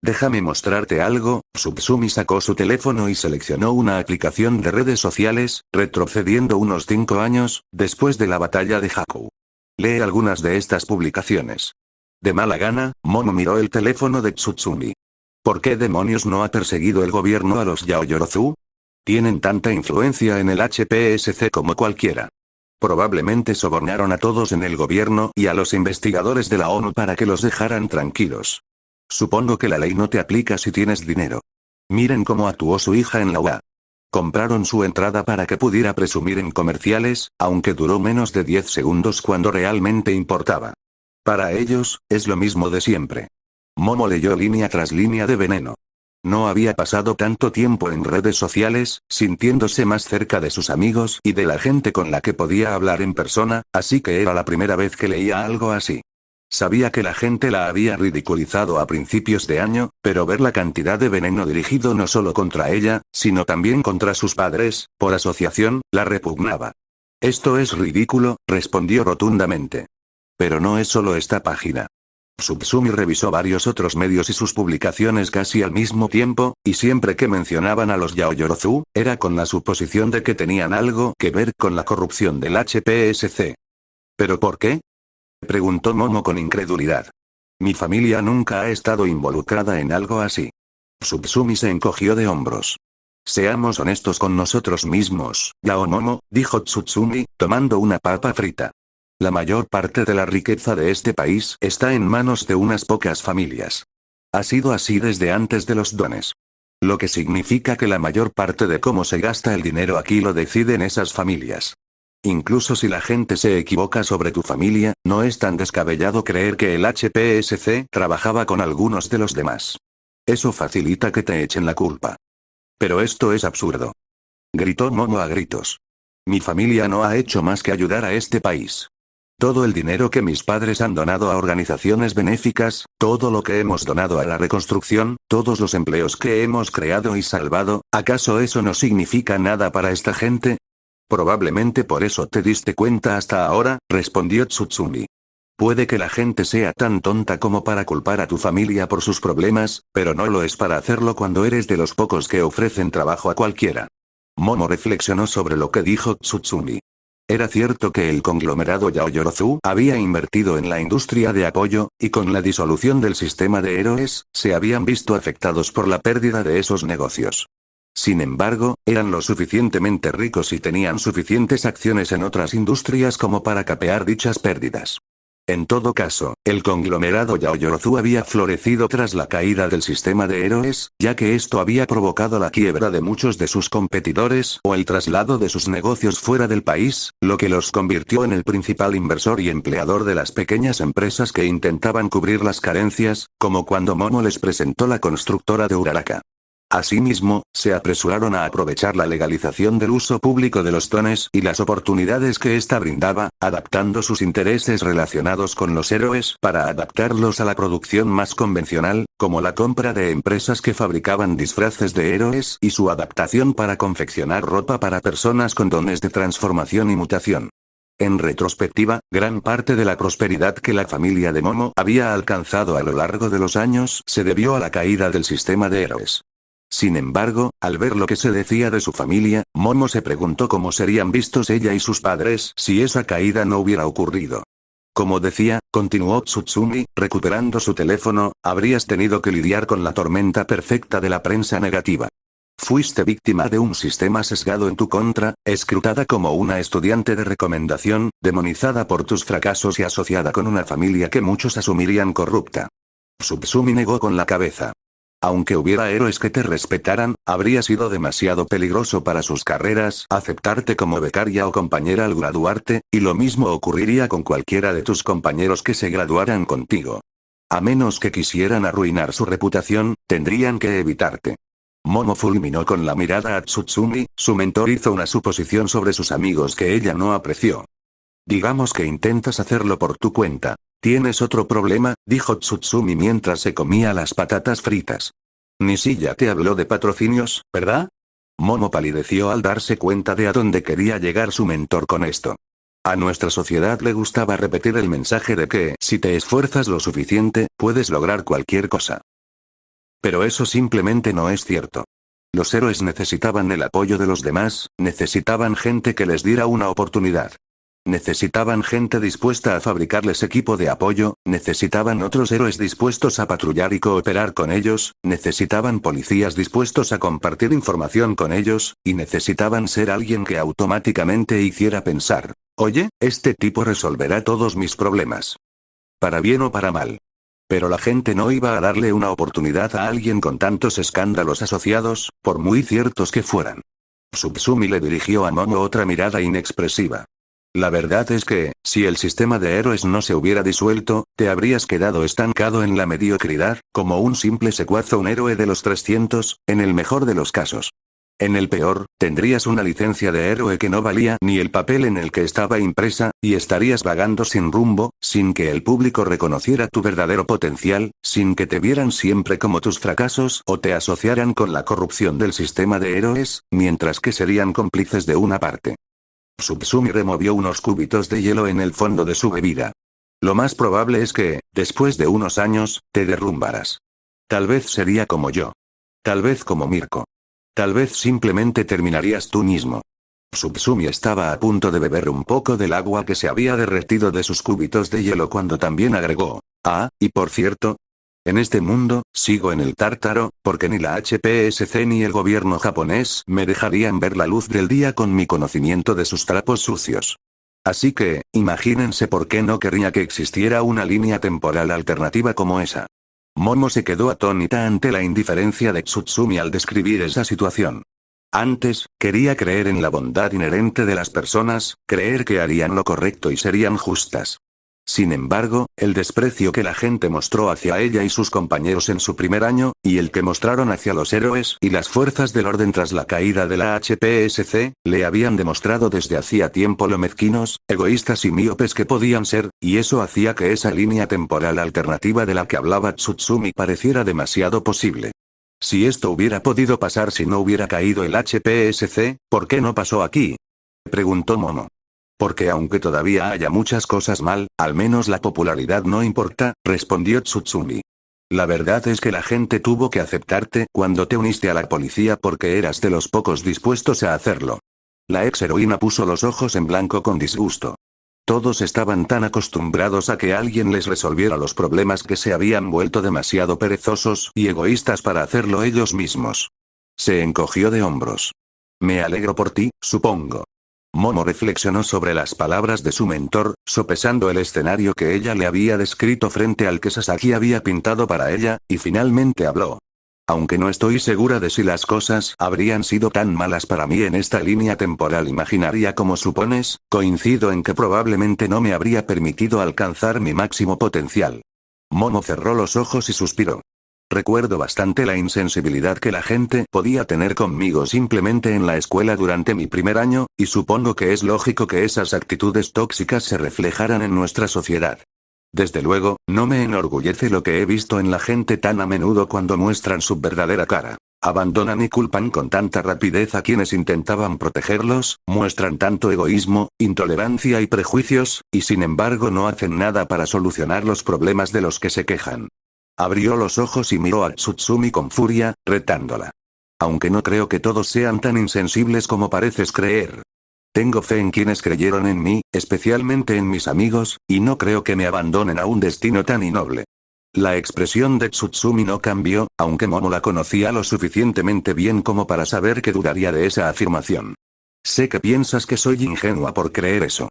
Déjame mostrarte algo. Tsutsumi sacó su teléfono y seleccionó una aplicación de redes sociales, retrocediendo unos 5 años, después de la batalla de Haku. Lee algunas de estas publicaciones. De mala gana, Momo miró el teléfono de Tsutsumi. ¿Por qué demonios no ha perseguido el gobierno a los Yaoyorozu? Tienen tanta influencia en el HPSC como cualquiera. Probablemente sobornaron a todos en el gobierno y a los investigadores de la ONU para que los dejaran tranquilos. Supongo que la ley no te aplica si tienes dinero. Miren cómo actuó su hija en la UA. Compraron su entrada para que pudiera presumir en comerciales, aunque duró menos de 10 segundos cuando realmente importaba. Para ellos, es lo mismo de siempre. Momo leyó línea tras línea de veneno. No había pasado tanto tiempo en redes sociales, sintiéndose más cerca de sus amigos y de la gente con la que podía hablar en persona, así que era la primera vez que leía algo así. Sabía que la gente la había ridiculizado a principios de año, pero ver la cantidad de veneno dirigido no solo contra ella, sino también contra sus padres, por asociación, la repugnaba. Esto es ridículo, respondió rotundamente. Pero no es solo esta página. Tsutsumi revisó varios otros medios y sus publicaciones casi al mismo tiempo, y siempre que mencionaban a los Yaoyorozu, era con la suposición de que tenían algo que ver con la corrupción del HPSC. ¿Pero por qué? Preguntó Momo con incredulidad. Mi familia nunca ha estado involucrada en algo así. Tsutsumi se encogió de hombros. Seamos honestos con nosotros mismos, Yao Momo, dijo Tsutsumi, tomando una papa frita. La mayor parte de la riqueza de este país está en manos de unas pocas familias. Ha sido así desde antes de los dones. Lo que significa que la mayor parte de cómo se gasta el dinero aquí lo deciden esas familias. Incluso si la gente se equivoca sobre tu familia, no es tan descabellado creer que el HPSC trabajaba con algunos de los demás. Eso facilita que te echen la culpa. Pero esto es absurdo. Gritó Momo a gritos. Mi familia no ha hecho más que ayudar a este país. Todo el dinero que mis padres han donado a organizaciones benéficas, todo lo que hemos donado a la reconstrucción, todos los empleos que hemos creado y salvado, ¿acaso eso no significa nada para esta gente? Probablemente por eso te diste cuenta hasta ahora, respondió Tsutsumi. Puede que la gente sea tan tonta como para culpar a tu familia por sus problemas, pero no lo es para hacerlo cuando eres de los pocos que ofrecen trabajo a cualquiera. Momo reflexionó sobre lo que dijo Tsutsumi. Era cierto que el conglomerado Yaoyorozu había invertido en la industria de apoyo, y con la disolución del sistema de héroes, se habían visto afectados por la pérdida de esos negocios. Sin embargo, eran lo suficientemente ricos y tenían suficientes acciones en otras industrias como para capear dichas pérdidas. En todo caso, el conglomerado Yaoyorozu había florecido tras la caída del sistema de héroes, ya que esto había provocado la quiebra de muchos de sus competidores o el traslado de sus negocios fuera del país, lo que los convirtió en el principal inversor y empleador de las pequeñas empresas que intentaban cubrir las carencias, como cuando Momo les presentó la constructora de Uraraka. Asimismo, se apresuraron a aprovechar la legalización del uso público de los dones y las oportunidades que ésta brindaba, adaptando sus intereses relacionados con los héroes para adaptarlos a la producción más convencional, como la compra de empresas que fabricaban disfraces de héroes y su adaptación para confeccionar ropa para personas con dones de transformación y mutación. En retrospectiva, gran parte de la prosperidad que la familia de Momo había alcanzado a lo largo de los años se debió a la caída del sistema de héroes. Sin embargo, al ver lo que se decía de su familia, Momo se preguntó cómo serían vistos ella y sus padres si esa caída no hubiera ocurrido. Como decía, continuó Tsutsumi, recuperando su teléfono, habrías tenido que lidiar con la tormenta perfecta de la prensa negativa. Fuiste víctima de un sistema sesgado en tu contra, escrutada como una estudiante de recomendación, demonizada por tus fracasos y asociada con una familia que muchos asumirían corrupta. Tsutsumi negó con la cabeza. Aunque hubiera héroes que te respetaran, habría sido demasiado peligroso para sus carreras aceptarte como becaria o compañera al graduarte, y lo mismo ocurriría con cualquiera de tus compañeros que se graduaran contigo. A menos que quisieran arruinar su reputación, tendrían que evitarte. Momo fulminó con la mirada a Tsutsumi, su mentor hizo una suposición sobre sus amigos que ella no apreció. Digamos que intentas hacerlo por tu cuenta. ¿Tienes otro problema?, dijo Tsutsumi mientras se comía las patatas fritas. Nishiya te habló de patrocinios, ¿verdad? Momo palideció al darse cuenta de a dónde quería llegar su mentor con esto. A nuestra sociedad le gustaba repetir el mensaje de que, si te esfuerzas lo suficiente, puedes lograr cualquier cosa. Pero eso simplemente no es cierto. Los héroes necesitaban el apoyo de los demás, necesitaban gente que les diera una oportunidad. Necesitaban gente dispuesta a fabricarles equipo de apoyo, necesitaban otros héroes dispuestos a patrullar y cooperar con ellos, necesitaban policías dispuestos a compartir información con ellos, y necesitaban ser alguien que automáticamente hiciera pensar, oye, este tipo resolverá todos mis problemas. Para bien o para mal. Pero la gente no iba a darle una oportunidad a alguien con tantos escándalos asociados, por muy ciertos que fueran. Tsutsumi le dirigió a Momo otra mirada inexpresiva. La verdad es que, si el sistema de héroes no se hubiera disuelto, te habrías quedado estancado en la mediocridad, como un simple secuaz o un héroe de los 300, en el mejor de los casos. En el peor, tendrías una licencia de héroe que no valía ni el papel en el que estaba impresa, y estarías vagando sin rumbo, sin que el público reconociera tu verdadero potencial, sin que te vieran siempre como tus fracasos o te asociaran con la corrupción del sistema de héroes, mientras que serían cómplices de una parte. Tsutsumi removió unos cubitos de hielo en el fondo de su bebida. Lo más probable es que, después de unos años, te derrumbaras. Tal vez sería como yo. Tal vez como Mirko. Tal vez simplemente terminarías tú mismo. Tsutsumi estaba a punto de beber un poco del agua que se había derretido de sus cubitos de hielo cuando también agregó, y por cierto, en este mundo, sigo en el tártaro, porque ni la HPSC ni el gobierno japonés me dejarían ver la luz del día con mi conocimiento de sus trapos sucios. Así que, imagínense por qué no querría que existiera una línea temporal alternativa como esa. Momo se quedó atónita ante la indiferencia de Tsutsumi al describir esa situación. Antes, quería creer en la bondad inherente de las personas, creer que harían lo correcto y serían justas. Sin embargo, el desprecio que la gente mostró hacia ella y sus compañeros en su primer año, y el que mostraron hacia los héroes y las fuerzas del orden tras la caída de la HPSC, le habían demostrado desde hacía tiempo lo mezquinos, egoístas y míopes que podían ser, y eso hacía que esa línea temporal alternativa de la que hablaba Tsutsumi pareciera demasiado posible. Si esto hubiera podido pasar si no hubiera caído el HPSC, ¿por qué no pasó aquí?, preguntó Momo. Porque aunque todavía haya muchas cosas mal, al menos la popularidad no importa, respondió Tsutsumi. La verdad es que la gente tuvo que aceptarte cuando te uniste a la policía porque eras de los pocos dispuestos a hacerlo. La ex heroína puso los ojos en blanco con disgusto. Todos estaban tan acostumbrados a que alguien les resolviera los problemas que se habían vuelto demasiado perezosos y egoístas para hacerlo ellos mismos. Se encogió de hombros. Me alegro por ti, supongo. Momo reflexionó sobre las palabras de su mentor, sopesando el escenario que ella le había descrito frente al que Sasaki había pintado para ella, y finalmente habló. Aunque no estoy segura de si las cosas habrían sido tan malas para mí en esta línea temporal imaginaria como supones, coincido en que probablemente no me habría permitido alcanzar mi máximo potencial. Momo cerró los ojos y suspiró. Recuerdo bastante la insensibilidad que la gente podía tener conmigo simplemente en la escuela durante mi primer año, y supongo que es lógico que esas actitudes tóxicas se reflejaran en nuestra sociedad. Desde luego, no me enorgullece lo que he visto en la gente tan a menudo cuando muestran su verdadera cara. Abandonan y culpan con tanta rapidez a quienes intentaban protegerlos, muestran tanto egoísmo, intolerancia y prejuicios, y sin embargo no hacen nada para solucionar los problemas de los que se quejan. Abrió los ojos y miró a Tsutsumi con furia, retándola. aunque no creo que todos sean tan insensibles como pareces creer. Tengo fe en quienes creyeron en mí, especialmente en mis amigos, y no creo que me abandonen a un destino tan innoble. La expresión de Tsutsumi no cambió, aunque Momo la conocía lo suficientemente bien como para saber que dudaría de esa afirmación. Sé que piensas que soy ingenua por creer eso.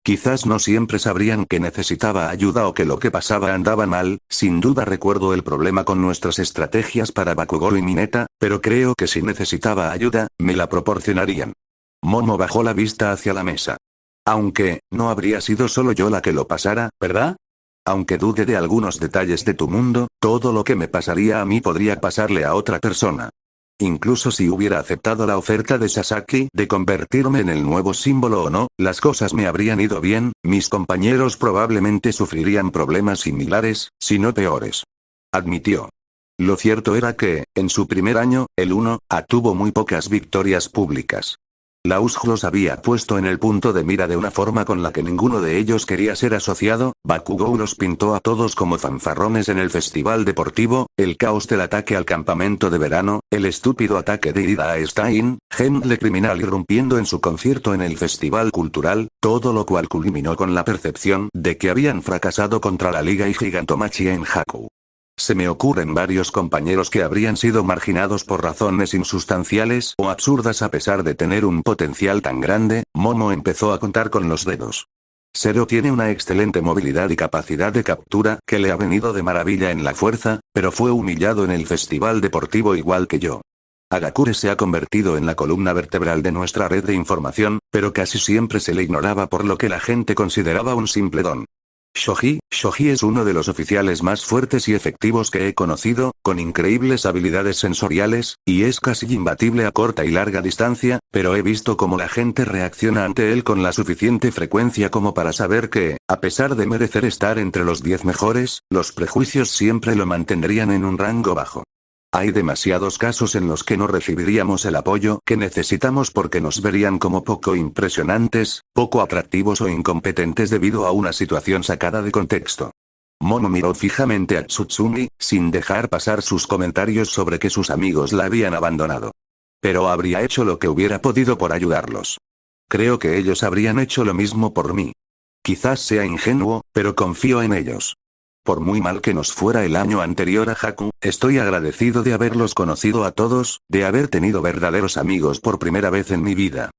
Quizás no siempre sabrían que necesitaba ayuda o que lo que pasaba andaba mal, sin duda recuerdo el problema con nuestras estrategias para Bakugou y Mineta, pero creo que si necesitaba ayuda, me la proporcionarían. Momo bajó la vista hacia la mesa. Aunque, no habría sido solo yo la que lo pasara, ¿verdad? Aunque dude de algunos detalles de tu mundo, todo lo que me pasaría a mí podría pasarle a otra persona. Incluso si hubiera aceptado la oferta de Sasaki de convertirme en el nuevo símbolo o no, las cosas me habrían ido bien, mis compañeros probablemente sufrirían problemas similares, si no peores. Admitió. Lo cierto era que, en su primer año, el 1A tuvo muy pocas victorias públicas. La USJ los había puesto en el punto de mira de una forma con la que ninguno de ellos quería ser asociado. Bakugou los pintó a todos como fanfarrones en el festival deportivo, el caos del ataque al campamento de verano, el estúpido ataque de Ida a Stein, Gentle criminal irrumpiendo en su concierto en el festival cultural, todo lo cual culminó con la percepción de que habían fracasado contra la Liga y Gigantomachia en Haku. Se me ocurren varios compañeros que habrían sido marginados por razones insustanciales o absurdas a pesar de tener un potencial tan grande. Momo empezó a contar con los dedos. Zero tiene una excelente movilidad y capacidad de captura que le ha venido de maravilla en la fuerza, pero fue humillado en el festival deportivo igual que yo. Agakure se ha convertido en la columna vertebral de nuestra red de información, pero casi siempre se le ignoraba por lo que la gente consideraba un simple don. Shoji es uno de los oficiales más fuertes y efectivos que he conocido, con increíbles habilidades sensoriales, y es casi imbatible a corta y larga distancia, pero he visto cómo la gente reacciona ante él con la suficiente frecuencia como para saber que, a pesar de merecer estar entre los 10 mejores, los prejuicios siempre lo mantendrían en un rango bajo. Hay demasiados casos en los que no recibiríamos el apoyo que necesitamos porque nos verían como poco impresionantes, poco atractivos o incompetentes debido a una situación sacada de contexto. Momo miró fijamente a Tsutsumi, sin dejar pasar sus comentarios sobre que sus amigos la habían abandonado. Pero habría hecho lo que hubiera podido por ayudarlos. Creo que ellos habrían hecho lo mismo por mí. Quizás sea ingenuo, pero confío en ellos. Por muy mal que nos fuera el año anterior a Haku, estoy agradecido de haberlos conocido a todos, de haber tenido verdaderos amigos por primera vez en mi vida.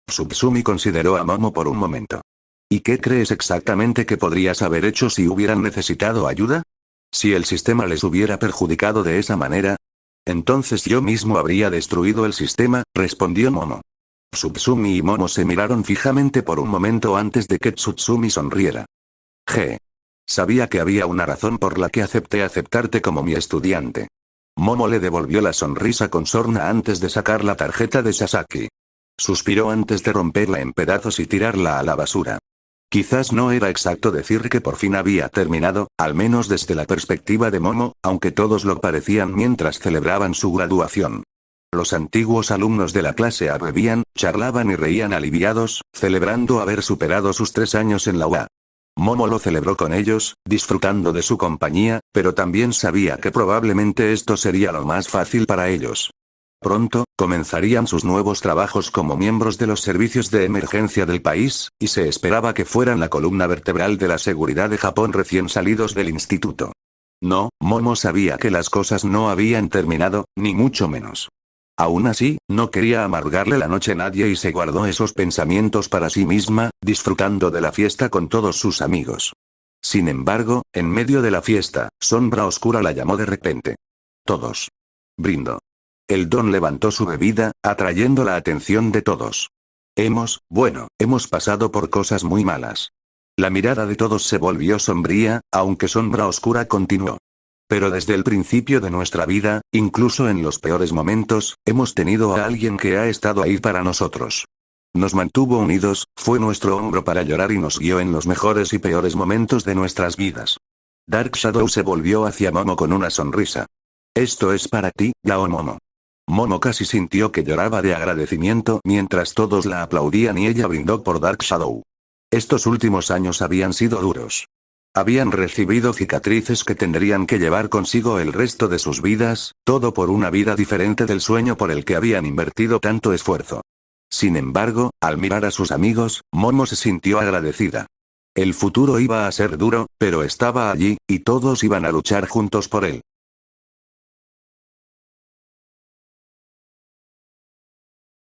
Tsutsumi consideró a Momo por un momento. ¿Y qué crees exactamente que podrías haber hecho si hubieran necesitado ayuda? Si el sistema les hubiera perjudicado de esa manera. Entonces yo mismo habría destruido el sistema, respondió Momo. Tsutsumi y Momo se miraron fijamente por un momento antes de que Tsutsumi sonriera. Sabía que había una razón por la que acepté aceptarte como mi estudiante. Momo le devolvió la sonrisa con sorna antes de sacar la tarjeta de Sasaki. Suspiró antes de romperla en pedazos y tirarla a la basura. Quizás no era exacto decir que por fin había terminado, al menos desde la perspectiva de Momo, aunque todos lo parecían mientras celebraban su graduación. Los antiguos alumnos de la clase bebían, charlaban y reían aliviados, celebrando haber superado sus 3 años en la UA. Momo lo celebró con ellos, disfrutando de su compañía, pero también sabía que probablemente esto sería lo más fácil para ellos. Pronto, comenzarían sus nuevos trabajos como miembros de los servicios de emergencia del país, y se esperaba que fueran la columna vertebral de la seguridad de Japón recién salidos del instituto. No, Momo sabía que las cosas no habían terminado, ni mucho menos. Aún así, no quería amargarle la noche a nadie y se guardó esos pensamientos para sí misma, disfrutando de la fiesta con todos sus amigos. Sin embargo, en medio de la fiesta, Sombra Oscura la llamó de repente. Todos. Brindó. El don levantó su bebida, atrayendo la atención de todos. Hemos pasado por cosas muy malas. La mirada de todos se volvió sombría, aunque Sombra Oscura continuó. Pero desde el principio de nuestra vida, incluso en los peores momentos, hemos tenido a alguien que ha estado ahí para nosotros. Nos mantuvo unidos, fue nuestro hombro para llorar y nos guió en los mejores y peores momentos de nuestras vidas. Dark Shadow se volvió hacia Momo con una sonrisa. Esto es para ti, Yao Momo. Momo casi sintió que lloraba de agradecimiento mientras todos la aplaudían y ella brindó por Dark Shadow. Estos últimos años habían sido duros. Habían recibido cicatrices que tendrían que llevar consigo el resto de sus vidas, todo por una vida diferente del sueño por el que habían invertido tanto esfuerzo. Sin embargo, al mirar a sus amigos, Momo se sintió agradecida. El futuro iba a ser duro, pero estaba allí, y todos iban a luchar juntos por él.